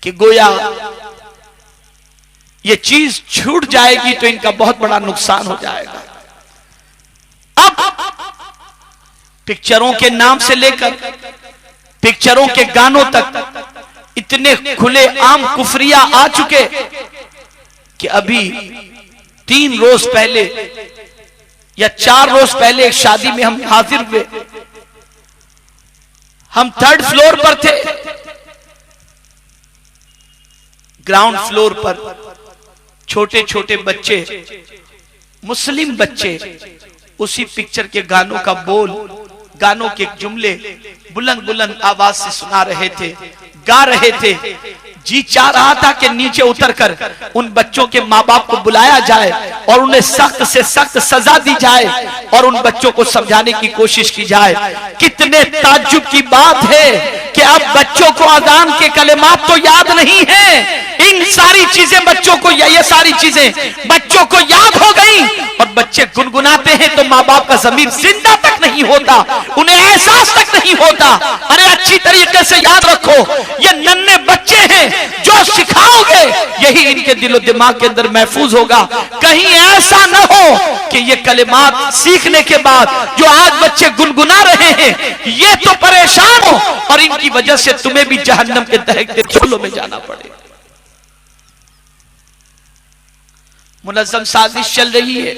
कि गोया ये चीज छूट जाएगी तो इनका बहुत बड़ा नुकसान हो जाएगा। अब पिक्चरों के नाम से लेकर पिक्चरों के गानों तक इतने खुले आम कुफरिया आ चुके कि अभी 3 रोज पहले या 4 रोज पहले एक शादी में हम हाजिर हुए। हम 3rd फ्लोर पर थे। ग्राउंड फ्लोर पर छोटे छोटे बच्चे, मुस्लिम बच्चे, उसी पिक्चर के गानों का बोल, गानों के जुमले बुलंद बुलंद आवाज से सुना रहे थे, गा रहे थे। जी चाह रहा था कि नीचे उतरकर उन बच्चों के माँ बाप को बुलाया जाए और उन्हें सख्त से सख्त सजा दी जाए और उन बच्चों को समझाने की कोशिश की जाए। कितने ताज्जुब की बात है कि अब बच्चों को अज़ान के कलिमात तो याद नहीं है। इन सारी चीजें बच्चों को, ये सारी चीजें बच्चों को याद हो गई और बच्चे गुनगुनाते हैं तो माँ बाप का ज़मीर जिंदा तक नहीं होता, उन्हें एहसास तक नहीं होता। अरे अच्छी तरीके से याद रखो, ये नन्हे बच्चे हैं, जो सिखाओगे यही इनके दिलो दिमाग के अंदर महफूज होगा। कहीं ऐसा न हो कि ये कलिमात सीखने के बाद जो आज बच्चे गुनगुना रहे हैं ये तो परेशान हो और इनकी वजह से तुम्हें भी जहन्नम के दहकते झोलों में जाना पड़े। मुनज़्ज़म साजिश चल रही है,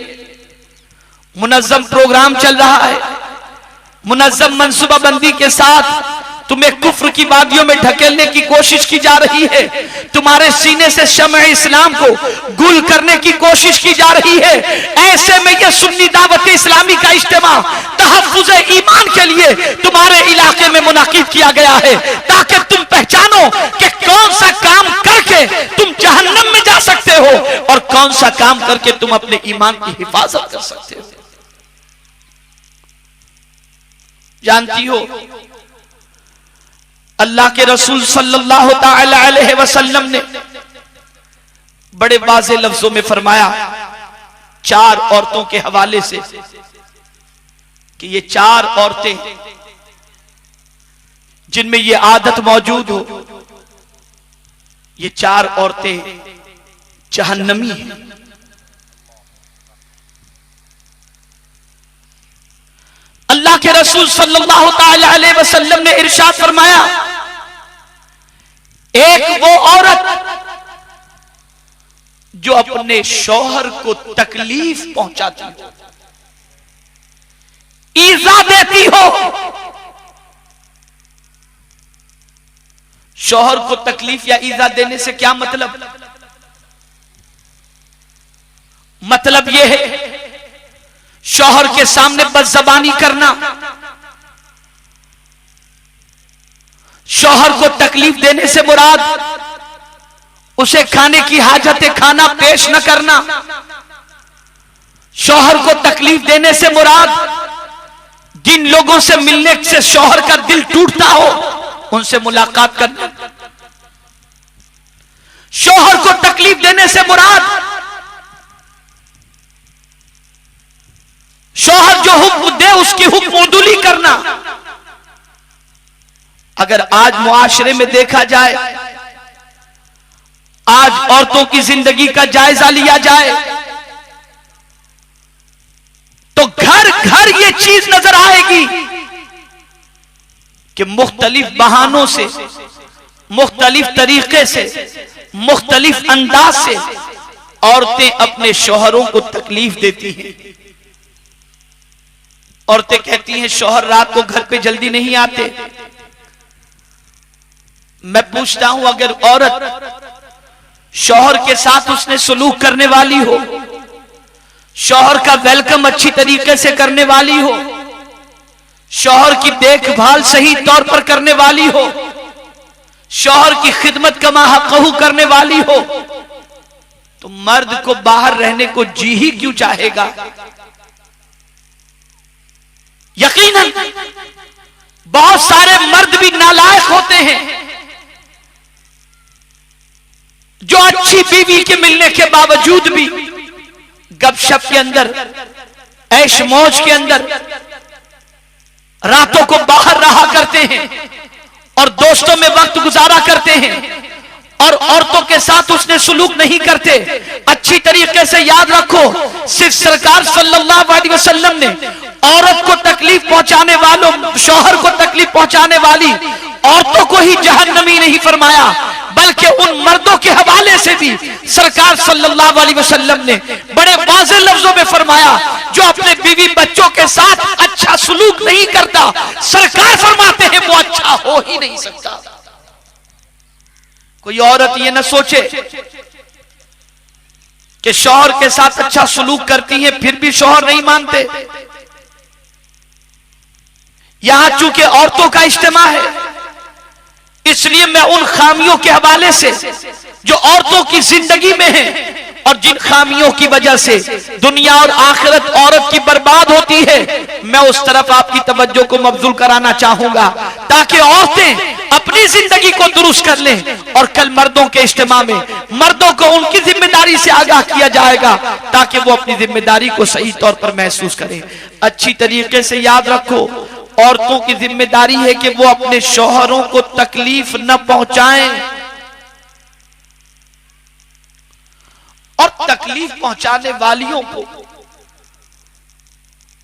मुनज़्ज़म प्रोग्राम चल रहा है, मुनज़्ज़म मंसूबाबंदी के साथ तुम्हें कुफ्र की वादियों में ढकेलने की कोशिश की जा रही है। तुम्हारे सीने से शम्अ इस्लाम को गुल करने की कोशिश की जा रही है। ऐसे में यह सुन्नी दावत इस्लामी का इज्तिमा तहफ़्फ़ुज़ ईमान के लिए तुम्हारे इलाके में मुनाकिद किया गया है, ताकि तुम पहचानो कि कौन सा काम करके तुम जहन्नम में जा सकते हो और कौन सा काम करके तुम अपने ईमान की हिफाजत कर सकते हो। जानती हो, अल्लाह के रसूल सल्लल्लाहु ताला अलैहि वसल्लम ने बड़े वाज़े लफ्जों में फरमाया 4 औरतों के हवाले से कि ये 4 औरतें जिनमें ये आदत मौजूद हो, ये 4 औरतें जहन्नमी हैं। अल्लाह के रसूल सल्लल्लाहु ताला अलैहि वसल्लम ने इरशाद फरमाया, एक वो औरत जो अपने शौहर को तकलीफ पहुंचाती हो, ईजा देती हो। शौहर को तकलीफ या ईजा देने से क्या मतलब? मतलब यह है शौहर के सामने बदज़बानी करना, शौहर को तकलीफ देने से मुराद उसे खाने की हाजत खाना पेश न करना, शौहर को तकलीफ देने से मुराद जिन लोगों से मिलने से शौहर का दिल टूटता हो उनसे मुलाकात करना, शौहर को तकलीफ देने से मुराद शौहर जो हुक्म दे उसकी हुक्मदुली करना। अगर आज मुआशरे में देखा जाए, आज औरतों की जिंदगी का जायजा लिया जाए, तो घर घर ये चीज नजर आएगी कि मुख्तलिफ बहानों से, मुख्तलिफ तरीके से, मुख्तलिफ अंदाज से औरतें अपने शौहरों को तकलीफ देती हैं। औरतें कहती हैं शौहर रात को घर पे जल्दी नहीं आते। मैं पूछता हूं, अगर औरत शौहर के साथ उसने सलूक करने वाली हो, शौहर का वेलकम अच्छी तरीके से करने वाली हो, शौहर की देखभाल सही तौर पर करने वाली हो, शौहर की खिदमत कमा हक़हू करने वाली हो, तो मर्द को बाहर रहने को जी ही क्यों चाहेगा? यकीनन बहुत सारे मर्द भी नालायक होते हैं जो अच्छी बीवी के मिलने के बावजूद भी गपशप के अंदर, ऐश मौज के अंदर रातों को बाहर रहा करते हैं और दोस्तों में वक्त गुजारा करते हैं और औरतों के साथ उसने सुलूक नहीं करते। अच्छी तरीके से याद रखो, सिर्फ सरकार सल्लल्लाहु अलैहि वसल्लम ने औरत को तकलीफ पहुंचाने वालों, शौहर को तकलीफ पहुंचाने वाली औरतों को ही जहन्नमी नहीं फरमाया, बल्कि उन मर्दों के हवाले से भी सरकार सल्लल्लाहु अलैहि वसल्लम ने बड़े वाज़ेह लफ्जों में फरमाया, जो अपने बीवी बच्चों के साथ अच्छा सुलूक नहीं करता, सरकार फरमाते हैं वो अच्छा हो ही नहीं सकता। कोई औरत ये न सोचे कि शौहर के साथ अच्छा सुलूक करती है फिर भी शौहर नहीं मानते। यहां चूंकि औरतों का इज्तिमा है, इसलिए मैं उन खामियों के हवाले से जो औरतों की जिंदगी में है और जिन खामियों की वजह से दुनिया और आखिरत औरत की बर्बाद होती है, मैं उस तरफ आपकी तवज्जो को मबजूल कराना चाहूंगा ताकि औरतें अपनी जिंदगी को दुरुस्त कर लें और कल मर्दों के इज्तिमा में मर्दों को उनकी जिम्मेदारी से आगाह किया जाएगा ताकि वो अपनी जिम्मेदारी को सही तौर पर महसूस करें। अच्छी तरीके से याद रखो, औरतों की जिम्मेदारी है कि वो अपने शौहरों को तकलीफ न पहुंचाएं और तकलीफ पहुंचाने वालियों को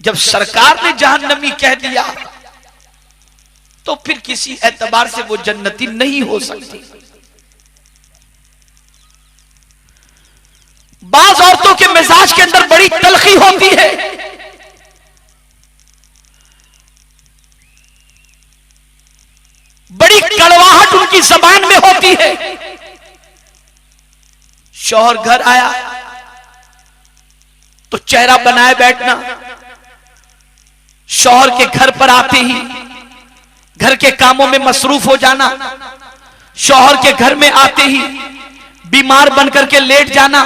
जब सरकार ने जहन्नमी कह दिया तो फिर किसी एतबार से वो जन्नती नहीं हो सकती। बाज औरतों के मिजाज के अंदर बड़ी तलखी होती है, बड़ी कड़वाहट उनकी जबान में होती है। शौहर घर आया तो चेहरा बनाए बैठना, शौहर के घर पर आते ही घर के कामों में मसरूफ हो जाना, शौहर के घर में आते ही बीमार बनकर के लेट जाना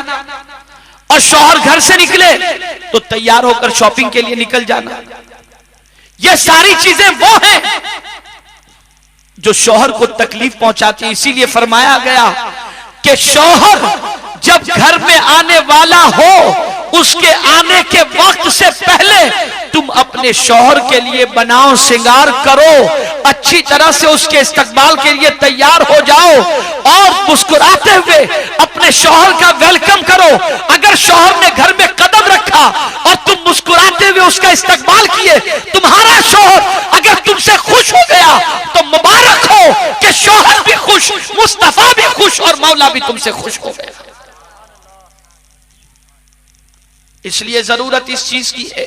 और शौहर घर से निकले तो तैयार होकर शॉपिंग के लिए निकल जाना। ये सारी चीजें वो हैं जो शौहर को तकलीफ पहुंचाती है। इसीलिए फरमाया गया कि शौहर जब घर में आने वाला हो उसके आने के वक्त से पहले तुम अपने शौहर के लिए बनाओ श्रृंगार करो, अच्छी तरह से उसके इस्तकबाल के लिए तैयार हो जाओ और मुस्कुराते हुए अपने शौहर का वेलकम करो। अगर शौहर ने घर में कदम रखा और तुम मुस्कुराते हुए उसका इस्तकबाल किए, तुम्हारा तुमसे खुश हो गया। इसलिए जरूरत इस चीज की है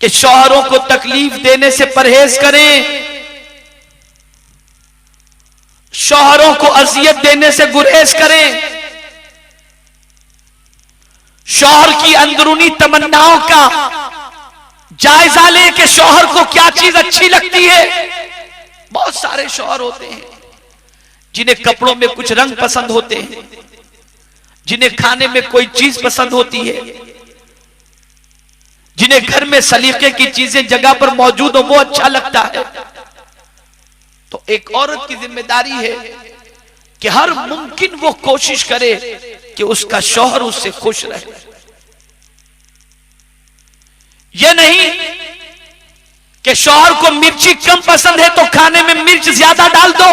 कि शौहरों को तकलीफ देने से परहेज करें, शौहरों को अजियत देने से गुरेज करें, शौहर की अंदरूनी तमन्नाओं का जायजा लें कि शौहर को क्या चीज अच्छी लगती है। बहुत सारे शौहर होते हैं जिन्हें कपड़ों में कुछ रंग पसंद होते हैं, जिन्हें खाने में कोई चीज पसंद होती है, जिन्हें घर में सलीके की चीजें जगह पर मौजूद हो वो अच्छा लगता है। तो एक औरत की जिम्मेदारी है कि हर मुमकिन वो कोशिश करे कि उसका शौहर उससे खुश रहे। यह नहीं कि शौहर को मिर्ची कम पसंद है तो खाने में मिर्च ज्यादा डाल दो।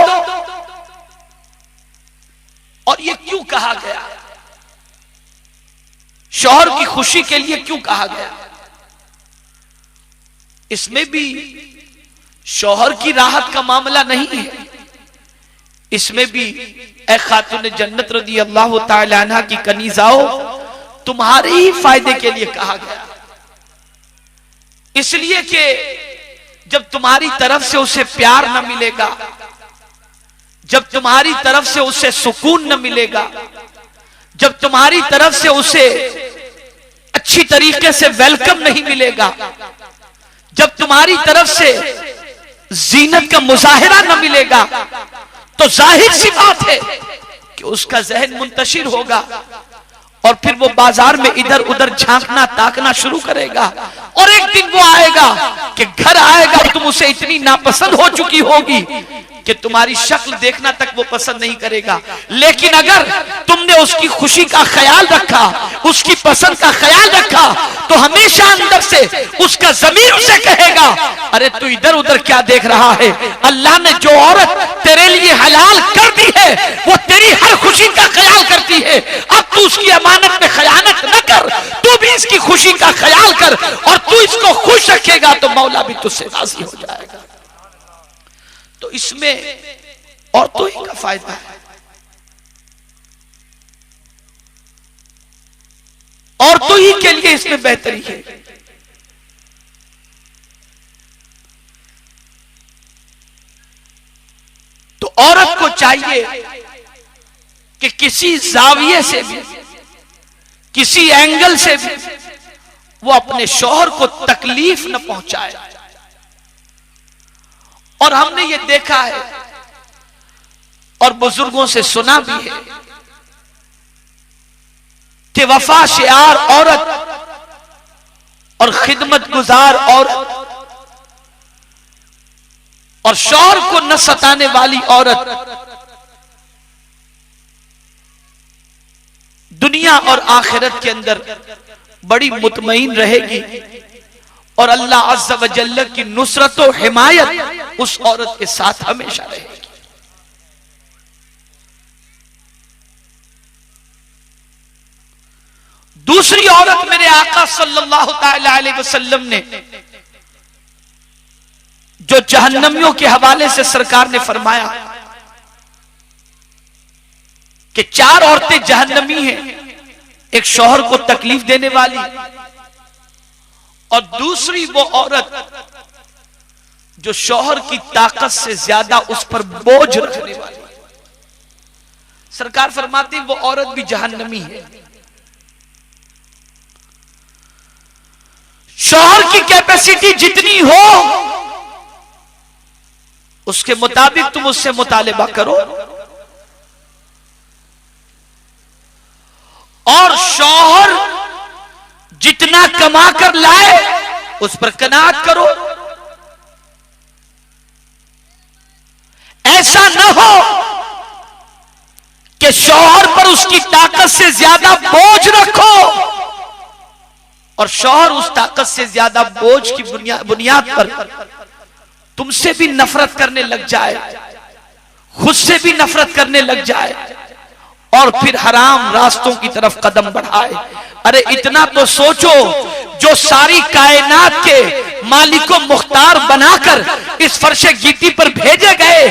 और ये क्यों कहा गया, शौहर की खुशी के लिए क्यों कहा गया? इसमें भी शौहर की राहत का मामला नहीं है, इसमें भी ए खातून जन्नत रज़ी अल्लाह ताला अन्हा की कनीज़ाओं तुम्हारे ही फायदे के लिए कहा गया। इसलिए कि जब तुम्हारी तरफ से उसे प्यार न मिलेगा, जब तुम्हारी तरफ से उसे सुकून न मिलेगा, जब तुम्हारी तरफ से उसे अच्छी तरीके से वेलकम नहीं मिलेगा, जब तुम्हारी तरफ से जीनत का मुजाहिरा न मिलेगा, तो जाहिर सी बात है कि उसका जहन मुंतशिर होगा और फिर वो बाजार में इधर उधर झांकना ताकना शुरू करेगा। और एक दिन वो आएगा कि घर आएगा, तुम उसे इतनी नापसंद हो चुकी होगी कि तुम्हारी शक्ल देखना तक वो पसंद नहीं करेगा। लेकिन अगर तुमने उसकी खुशी का ख्याल रखा, उसकी पसंद का ख्याल रखा, तो हमेशा अंदर से उसका ज़मीर उसे कहेगा, अरे तू इधर उधर क्या देख रहा है? अल्लाह ने जो औरत तेरे लिए हलाल कर दी है वो तेरी हर खुशी का ख्याल करती है। अब तू उसकी अमानत में खयानत न कर, तू भी इसकी खुशी का ख्याल कर, और तू इसको खुश रखेगा तो मौला भी तुझसे राजी हो जाएगा। तो इसमें औरतों ही का फायदा है, औरतों ही के लिए इसमें बेहतरी है। तो औरत को चाहिए कि किसी जाविये से भी, किसी एंगल से भी वो अपने शौहर को तकलीफ न पहुंचाए। और हमने ये देखा है और बुजुर्गों से सुना भी है कि वफा शियार औरत और खिदमत गुजार औरत और शौहर को न सताने वाली औरत दुनिया और आखिरत के अंदर बड़ी मुतमईन रहेगी और अल्लाह अज़्ज़ा व जल्ल की नुसरत और हिमायत उस औरत के साथ हमेशा रहेगी। दूसरी औरत मेरे आका सल्लल्लाहु ताला अलैहि वसल्लम ने जो जहन्नमियों के हवाले से सरकार ने फरमाया कि 4 औरतें जहन्नमी हैं, एक शौहर को तकलीफ देने वाली, और दूसरी वो औरत जो शौहर की ताकत से ज्यादा उस पर बोझ रखने वाली। सरकार फरमाती वो औरत भी जहन्नमी है। शौहर की कैपेसिटी जितनी हो उसके मुताबिक तुम उससे मुतालिबा करो, और शौहर जितना कमा कर लाए उस पर कनात करो। ऐसा न हो कि शौहर पर उसकी ताकत से ज्यादा बोझ रखो और शौहर उस ताकत से ज्यादा बोझ की बुनियाद पर तुमसे भी नफरत करने लग जाए, खुद से भी नफरत करने लग जाए और फिर हराम रास्तों की तरफ कदम बढ़ाए। अरे इतना तो सोचो, जो सारी कायनात के मालिको मुख्तार बनाकर इस फर्शे गीती पर भेजे गए,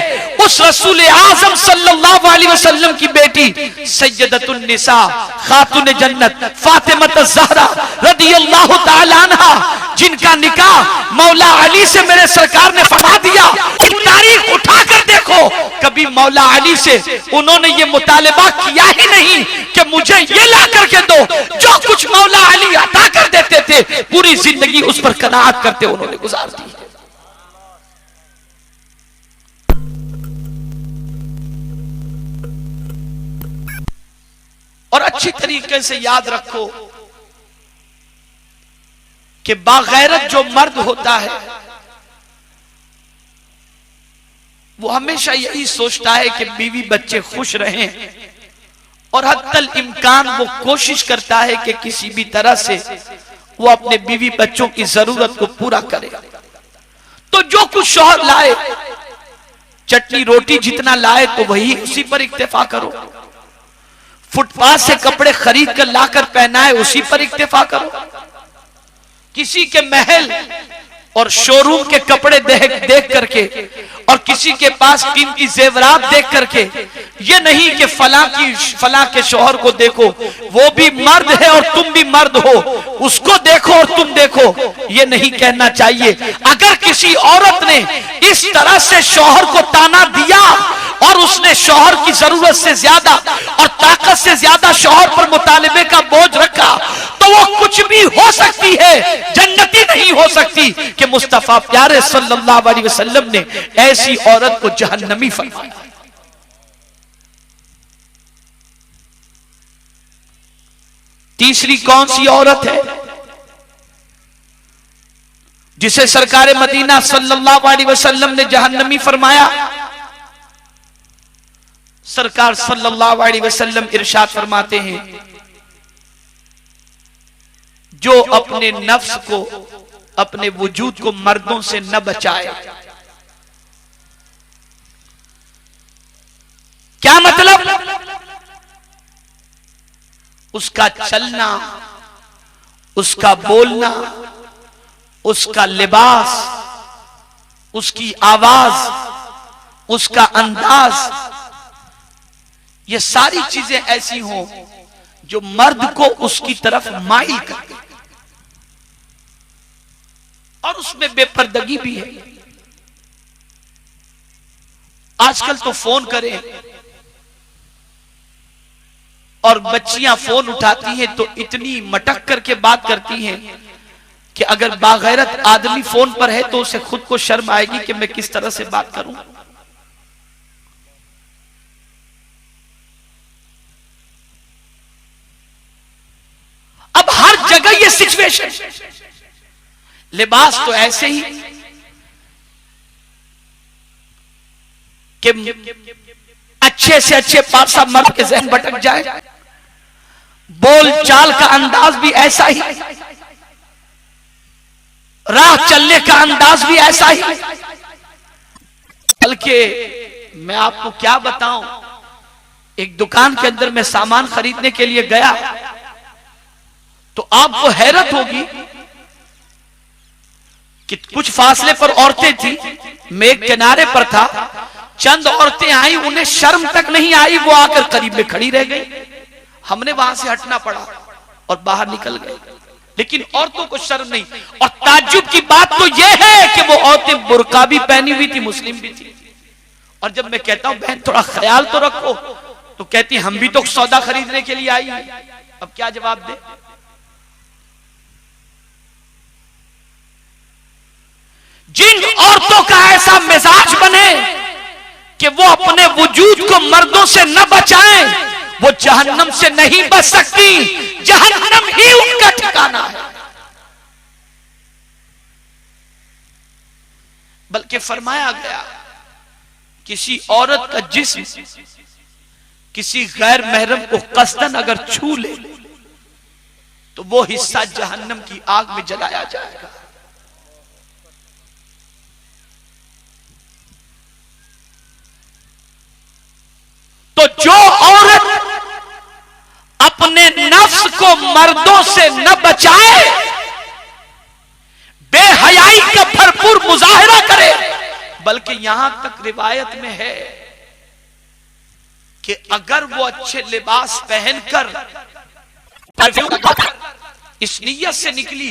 उस रसूल आजम सल्लल्लाहु अलैहि वसल्लम की बेटी सैयदतुन निसा खातून जन्नत फातिमा ज़हरा रदियल्लाहु ताला अन्हा, जिनका निकाह मौला अली से मेरे सरकार ने फरमा दिया। तारीख उठाकर देखो, कभी मौला अली से उन्होंने ये मुतालिबा किया ही नहीं कि मुझे ये ला करके दो। जो कुछ मौला अली अता कर देते थे, पूरी जिंदगी उस पर कनाअत करते उन्होंने गुजार दी। और अच्छी तरीके से याद रखो कि बागैरत जो मर्द होता है वो हमेशा यही सोचता है कि बीवी बच्चे खुश रहें, और हद्दल इम्कान वो कोशिश करता है कि किसी भी तरह से वो अपने बीवी बच्चों की जरूरत को पूरा करे। तो जो कुछ शौहर लाए, चटनी रोटी जितना लाए तो वही उसी पर इक्तिफा करो। फुटपाथ से कपड़े खरीद कर लाकर पहनाए, उसी पर इक्तिफा करो। किसी के महल और शोरूम के कपड़े देख करके और किसी के पास कीमती जेवरात देख करके, ये नहीं कि फला के शौहर को देखो, वो भी मर्द है और तुम भी मर्द हो, उसको देखो और तुम देखो, ये नहीं कहना चाहिए। अगर किसी औरत ने इस तरह से शौहर को ताना दिया और उसने शौहर की जरूरत से ज्यादा और ताकत से ज्यादा शौहर पर मुतालिबे का बोझ रखा, तो वो कुछ भी हो सकती है, जन्नती नहीं हो सकती कि मुस्तफा प्यारे सल्लल्लाहु अलैहि वसल्लम ने ऐसी औरत को जहन्नमी फरमाया। तीसरी कौन सी औरत है जिसे सरकार मदीना सल्लल्लाहु अलैहि वसल्लम ने जहन्नमी फरमाया? सरकार सल्लल्लाहु अलैहि वसल्लम इरशाद फरमाते हैं, जो अपने नफ्स को, अपने वजूद को मर्दों से न बचाए। क्या मतलब? उसका चलना, उसका बोलना, उसका लिबास, उसकी आवाज, उसका अंदाज, ये सारी चीजें ऐसी हों जो मर्द को उसकी तरफ माइल कर दे, और उसमें बेपर्दगी भी है। आजकल तो फोन करें और बच्चियां फोन उठाती हैं तो इतनी मटक करके बात करती हैं कि अगर बागैरत आदमी फोन पर है तो उसे खुद को शर्म आएगी कि मैं किस तरह से बात करूं। अब हर जगह ये सिचुएशन, लिबास तो ऐसे ही कि अच्छे से अच्छे पासा मर्द के जहन भटक जाए, बोल चाल का अंदाज भी ऐसा ही, राह चलने का अंदाज भी ऐसा ही। बल्कि मैं आपको क्या बताऊं, एक दुकान के अंदर मैं सामान खरीदने के लिए गया तो आपको हैरत होगी कि कुछ फासले पर औरतें थी, मैं एक किनारे पर था, चंद औरतें आई, उन्हें शर्म तक नहीं आई, वो आकर करीब में खड़ी रह गई। हमने वहां से हटना पड़ा और बाहर निकल गए, लेकिन औरतों को शर्म नहीं। और ताज्जुब की बात तो यह है कि वो औरतें बुर्का भी पहनी हुई थी, मुस्लिम भी थी। और जब मैं कहता हूं बहन थोड़ा ख्याल तो रखो, तो कहती हम भी तो सौदा खरीदने के लिए आई हैं। अब क्या जवाब दे? जिन औरतों का ऐसा मिजाज बने कि वो अपने वजूद को मर्दों से न बचाएं, वो जहन्नम से नहीं बच सकती, जहन्नम ही उनका ठिकाना है। बल्कि फरमाया गया, किसी औरत का जिस्म किसी गैर महरम को कस्दन अगर छू ले तो वो हिस्सा जहन्नम की आग में जलाया जाएगा। तो जो औरत अपने नफ्स को मर्दों से न बचाए बल्कि यहां तक रिवायत में है कि अगर वो अच्छे लिबास पहनकर इस नियत से निकली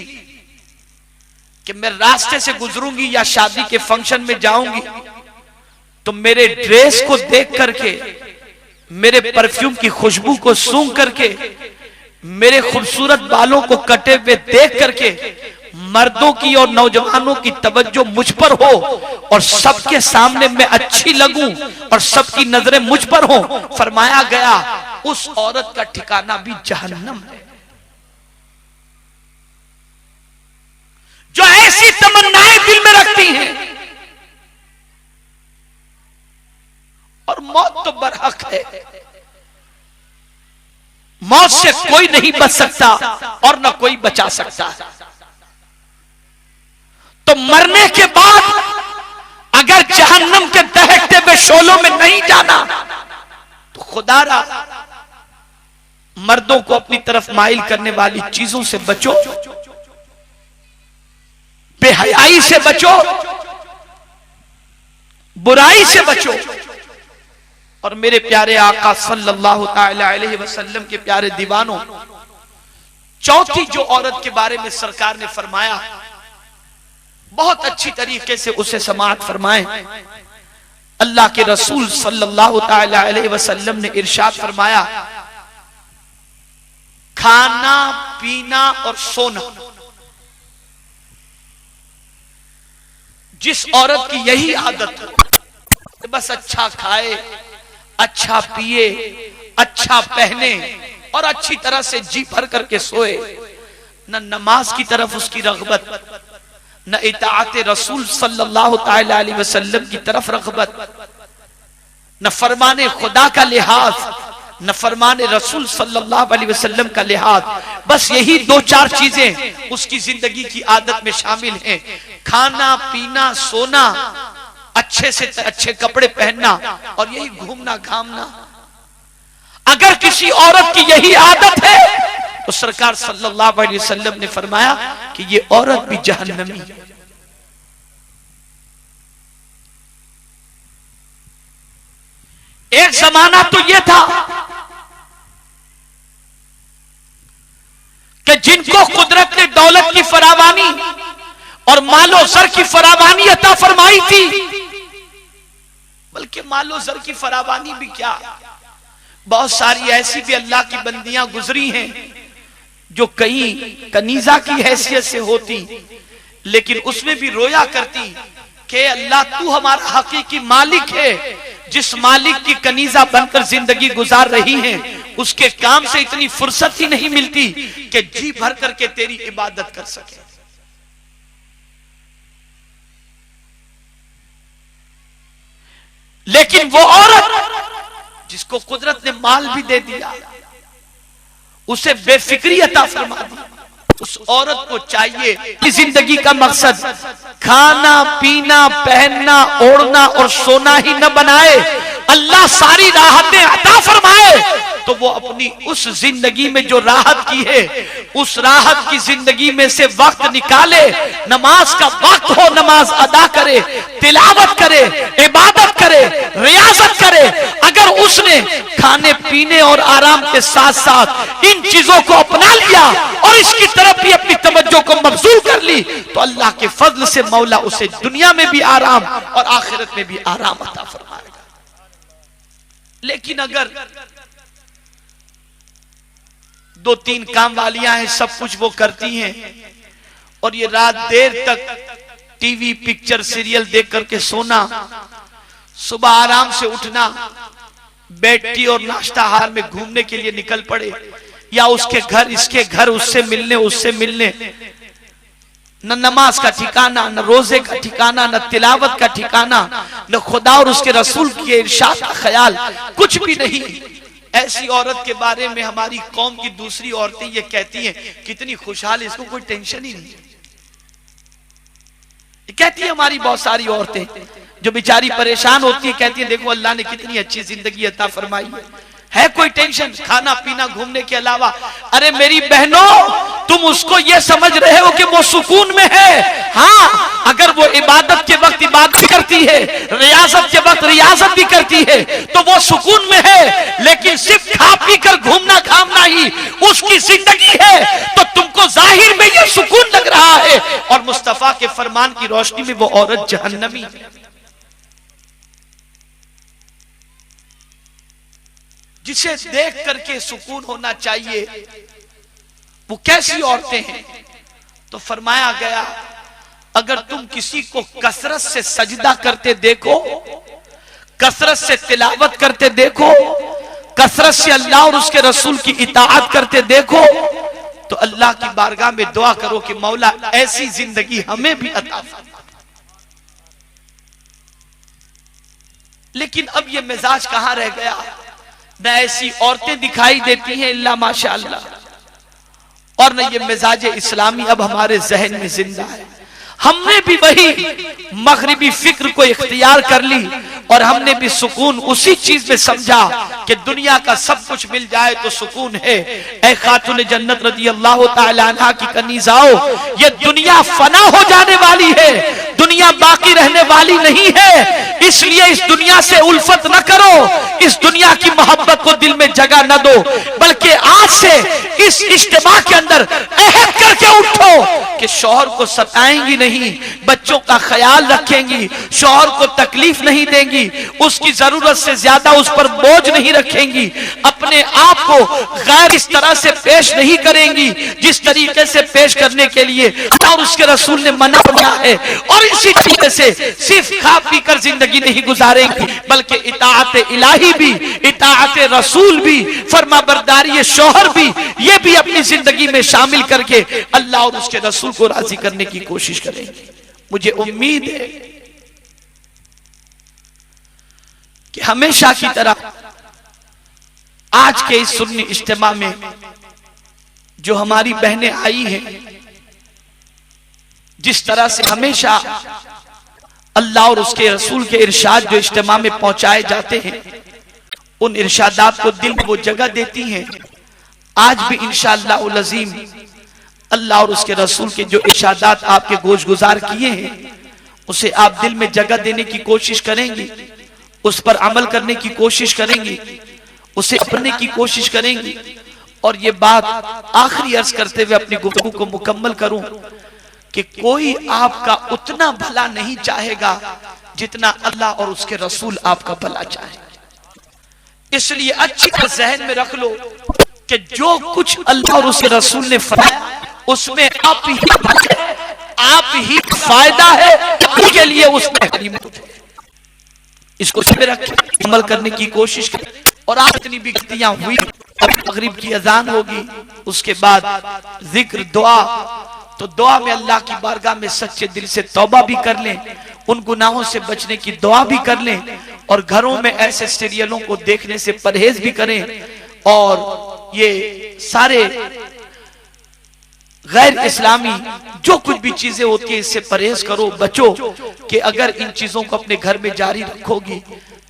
कि मैं रास्ते से गुजरूंगी या शादी के फंक्शन में जाऊंगी, तो मेरे ड्रेस को देख करके, मेरे परफ्यूम की खुशबू को सूंघ करके, मेरे खूबसूरत बालों को कटे हुए देख करके मर्दों की और नौजवानों की तवज्जो मुझ पर हो और सबके सामने मैं अच्छी लगूं और सबकी नजरें मुझ पर हो, फरमाया गया उस औरत का ठिकाना भी जहन्नम है। जो ऐसी तमन्नाएं दिल में रखती हैं, और मौत तो बरहक है, मौत से कोई नहीं बच सकता और न कोई बचा सकता। तो मरने के बाद अगर जहन्नम के दहकते हुए शोलों में नहीं जाना, तो खुदारा मर्दों को अपनी तरफ माइल करने वाली चीजों से बचो, बेहयाई से बचो, बुराई से बचो। और मेरे प्यारे आका सल्लल्लाहु अलैहि वसल्लम के प्यारे दीवानों, चौथी जो औरत के बारे में सरकार ने फरमाया, बहुत अच्छी तरीके से उसे समाअत फरमाएं। अल्लाह के रसूल सल्लल्लाहु अलैहि वसल्लम ने इरशाद फरमाया, खाना पीना और सोना, जिस औरत की यही आदत हो, बस अच्छा खाए, अच्छा पिए, अच्छा पहने और अच्छी तरह से जी भर करके सोए, न नमाज की तरफ उसकी रग़बत, न इताअत रसूल सल्लल्लाहु अलैहि वसल्लम की तरफ रग़बत, न फरमाने खुदा का लिहाज, न फरमाने रसूल सल्लल्लाहु अलैहि वसल्लम का लिहाज। बस यही दो चार चीजें उसकी जिंदगी की आदत में शामिल हैं, खाना पीना सोना, अच्छे से अच्छे कपड़े पहनना और यही घूमना घामना। अगर किसी औरत की यही आदत है तो सरकार सल्लल्लाहु अलैहि वसल्लम ने फरमाया कि ये औरत भी जहन्नमी है। एक जमाना तो यह था कि जिनको कुदरत ने दौलत की फरावानी और मालो जर की फरावानी अता फरमाई थी, बल्कि मालो जर की फरावानी भी क्या, बहुत सारी ऐसी भी अल्लाह की बंदियां गुजरी हैं जो कहीं कनीजा की हैसियत से होती, लेकिन उसमें भी रोया करती कि अल्लाह तू हमारा हकीकी मालिक है। जिस मालिक की कनीजा बनकर जिंदगी गुजार रही है, उसके काम से इतनी फुर्सत ही नहीं मिलती कि जी भर करके तेरी इबादत कर सके। लेकिन वो औरत जिसको कुदरत ने माल भी दे दिया, उसे बेफिक्री अता फरमा दी, उस औरत को चाहिए कि जिंदगी का मकसद खाना पीना पहनना ओढ़ना और सोना ही न बनाए, अल्लाह सारी राहतें अता फरमाए तो वो अपनी उस जिंदगी में जो राहत की है, उस राहत की जिंदगी में से वक्त निकाले, नमाज का वक्त हो नमाज अदा करे, तिलावत करे, इबादत करे, रियाजत करे। अगर उसने खाने पीने और आराम के साथ साथ इन चीजों को अपना लिया और इसकी तरफ भी अपनी तवज्जो को मबजूल कर ली, तो अल्लाह के फजल से मौला उसे दुनिया में भी आराम और आखिरत में भी आराम अता फरमाएगा। लेकिन अगर दो तीन काम वालियां हैं, सब कुछ वो करती हैं और ये रात देर तक टीवी पिक्चर सीरियल देख करके सोना, सुबह आराम से उठना, बेड टी और नाश्ता हार में घूमने के लिए निकल पड़े, या उसके घर इसके घर, उससे मिलने, न नमाज का ठिकाना, न रोजे का ठिकाना, न तिलावत का ठिकाना, न खुदा और उसके रसूल के इरशाद का ख्याल, कुछ भी नहीं। ऐसी औरत के बारे में हमारी कौम की दूसरी औरतें ये कहती हैं कितनी खुशहाल, इसको कोई टेंशन ही नहीं। कहती है हमारी बहुत सारी औरतें जो बेचारी परेशान होती है, कहती है देखो अल्लाह ने कितनी अच्छी जिंदगी अता फरमाई है कोई टेंशन खाना पीना घूमने के अलावा। अरे मेरी बहनों, तुम उसको ये समझ रहे हो कि वो सुकून में है। हाँ, अगर वो इबादत के वक्त इबादत करती है, रियाजत के वक्त रियाजत भी करती है, तो वो सुकून में है। लेकिन सिर्फ खा पी कर घूमना घामना ही उसकी जिंदगी है, तो तुमको जाहिर में ये सुकून लग रहा है, और मुस्तफा के फरमान की रोशनी में वो औरत जहन्नमी है। जिसे देख करके सुकून होना चाहिए, वो कैसी औरतें हैं? तो फरमाया गया, अगर तुम किसी को कसरत से सजदा करते देखो, कसरत से तिलावत करते देखो, कसरत से अल्लाह और उसके रसूल की इताअत करते देखो, तो अल्लाह की बारगाह में दुआ करो कि मौला ऐसी जिंदगी हमें भी अता फरमा। लेकिन अब ये मिजाज कहां रह गया? न ऐसी औरतें दिखाई देती हैं इल्ला माशाअल्लाह, और न ये मिजाज इस्लामी अब हमारे जहन में जिंदा है। हमने भी वही मगरिबी फिक्र को इख्तियार कर ली, और हमने भी सुकून उसी चीज में समझा कि दुनिया का सब कुछ मिल जाए तो सुकून है। ऐ खातून जन्नत रज़ी अल्लाह तआला अन्हा की कनीज़ाओ, ये दुनिया फना हो जाने वाली है, दुनिया बाकी रहने वाली नहीं है। इसलिए इस दुनिया से उल्फत न करो, इस दुनिया की मोहब्बत को दिल में जगह न दो, बल्कि आज से इस इज्तिमा के अंदर अहद करके उठो कि शौहर को सताएंगी नहीं, बच्चों का ख्याल रखेंगी, शौहर को तकलीफ नहीं देंगी, उसकी जरूरत से ज्यादा उस पर बोझ नहीं रखेंगी, अपने आप को गैर इस तरह से पेश नहीं करेंगी जिस तरीके से पेश करने के लिए और उसके रसूल ने मना किया है। और इसी तरीके से सिर्फ खा पी कर जिंदगी नहीं गुजारेंगी, बल्कि इताअत इलाही भी, इताअत रसूल भी, फरमाबरदारी शौहर भी, ये भी अपनी जिंदगी में शामिल करके अल्लाह और उसके रसूल को राजी करने की कोशिश करेंगे। मुझे उम्मीद है कि हमेशा की तरह आज के इस सुन्नी इज्तिमा में जो हमारी बहनें आई हैं, जिस तरह से हमेशा अल्लाह और उसके रसूल के इरशाद जो इज्तिमा में पहुंचाए जाते हैं, उन इरशादात को दिल में वो जगह देती हैं। आज भी इंशाअल्लाह अज़ीम अल्लाह और उसके रसूल के जो इरशादात आपके गोश गुजार किए हैं, उसे आप दिल में जगह देने की कोशिश करेंगी, उस पर अमल करने की कोशिश करेंगी, उसे अपने की कोशिश करेंगी। और ये बात आखिरी अर्ज करते हुए अपनी गुफ्तगू को मुकम्मल करूं कि कोई आपका उतना भला नहीं चाहेगा जितना अल्लाह और उसके रसूल आपका भला चाहे। इसलिए अच्छी तरह जहन में रख लो कि जो कुछ अल्लाह और उसके रसूल ने फरमाया उसमें आप ही फायदा है, आपके लिए उसमें गनीमत है। इसको समझ रखें, अमल करने की कोशिश करें। और आप इतनी भी गलतियां हुई, अब मगरिब की अजान होगी, उसके बाद जिक्र दुआ, तो दुआ में अल्लाह की बारगाह में सच्चे दिल से तौबा भी कर लें, उन गुनाहों से बचने की दुआ भी कर लें, और घरों में ऐसे सीरियलों को देखने से परहेज भी करें, और ये सारे गैर इस्लामी जो कुछ भी चीजें होती है इससे परहेज करो, बचो। कि अगर इन चीजों को अपने घर में जारी रखोगी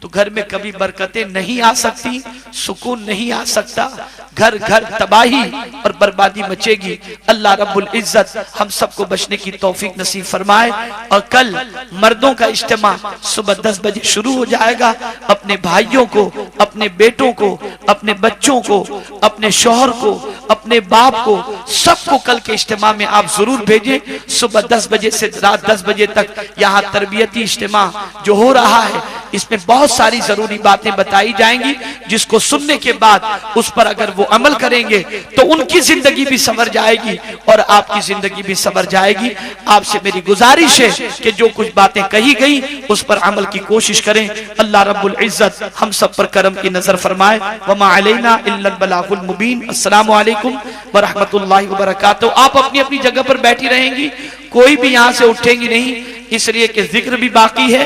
तो घर में कभी बरकतें नहीं आ सकती, सुकून नहीं आ सकता, घर घर तबाही और बर्बादी मचेगी। अल्लाह रब्बुल इज्जत हम सबको बचने की तौफीक नसीब फरमाए। और कल मर्दों का इज्तिमा सुबह 10 बजे शुरू हो जाएगा। अपने भाइयों को, अपने बेटों को, अपने बच्चों को, अपने शौहर को, अपने बाप को, सबको कल के इज्तिमा में आप जरूर भेजें। सुबह 10 बजे से रात 10 बजे तक यहाँ तरबियती इज्तिमा जो हो रहा है, इसमें बहुत सारी जरूरी बातें बताई जाएंगी, जिसको सुनने के बाद उस पर अगर वो अमल करेंगे तो उनकी जिंदगी भी संवर जाएगी और आपकी जिंदगी भी संवर जाएगी। आपसे मेरी गुजारिश है कि जो कुछ बातें कही गई उस पर अमल की कोशिश करें। अल्लाह रब्बुल इज्जत हम सब पर करम की नजर फरमाए। वमा अलैना इल्लल बलागुल मुबीन। अस्सलामु अलैकुम व रहमतुल्लाहि व बरकातहू। आप अपनी अपनी जगह पर बैठी रहेंगी, कोई भी यहाँ से उठेंगी नहीं, इसलिए कि जिक्र भी बाकी है,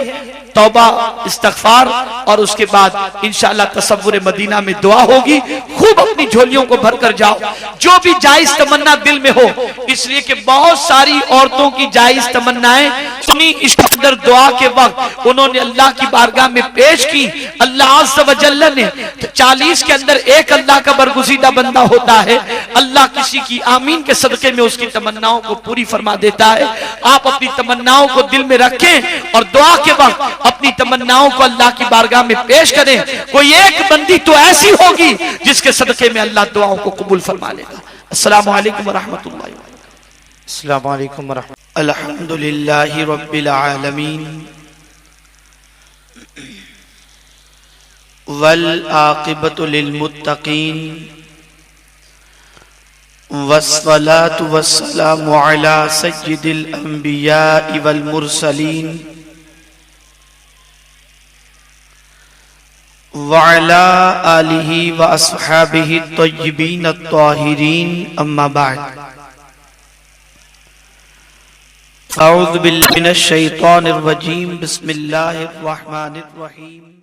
तौबा इस्तगफार और उसके बाद इंशाअल्लाह तसव्वुर मदीना में दुआ होगी। खूब अपनी झोलियों को भर कर जाओ, जो भी जायज तमन्ना दिल में हो, इसलिए कि बहुत सारी औरतों की जायज तमन्नाएं सुनी इसके अंदर दुआ के वक्त उन्होंने अल्लाह की बारगाह में पेश की। अल्लाह अज़्ज़ व जल्ल ने 40 के अंदर एक अल्लाह का बरगुज़ीदा बंदा होता है, अल्लाह किसी की आमीन के सदके में उसकी तमन्नाओं को पूरी फरमा देता है। आप अपनी तमन्नाओं को दिल में रखें और दुआ के वक्त अपनी तमन्नाओं को अल्लाह की बारगाह में पेश करें। कोई एक बंदी तो ऐसी होगी जिसके सदके में अल्लाह दुआओं को कबूल फरमा लेगा। अस्सलामु अलैकुम व रहमतुल्लाहि व बरकातुहू। अस्सलामु अलैकुम व अल्हम्दुलिल्लाहि रब्बिल आलमीन वल आक़िबतु लिल मुत्तक़ीन वस्सलातु वस्सलामु अला सय्यिदिल अंबिया वल मुरसलीन व अला आलिहि व अस्हाबिहि तय्यिबीन अत्ताहिरीन अम्मा बाद। अऊज़ु बिल्लाहि मिनश शैतानिर रजीम बिस्मिल्लाहिर रहमानिर रहीम।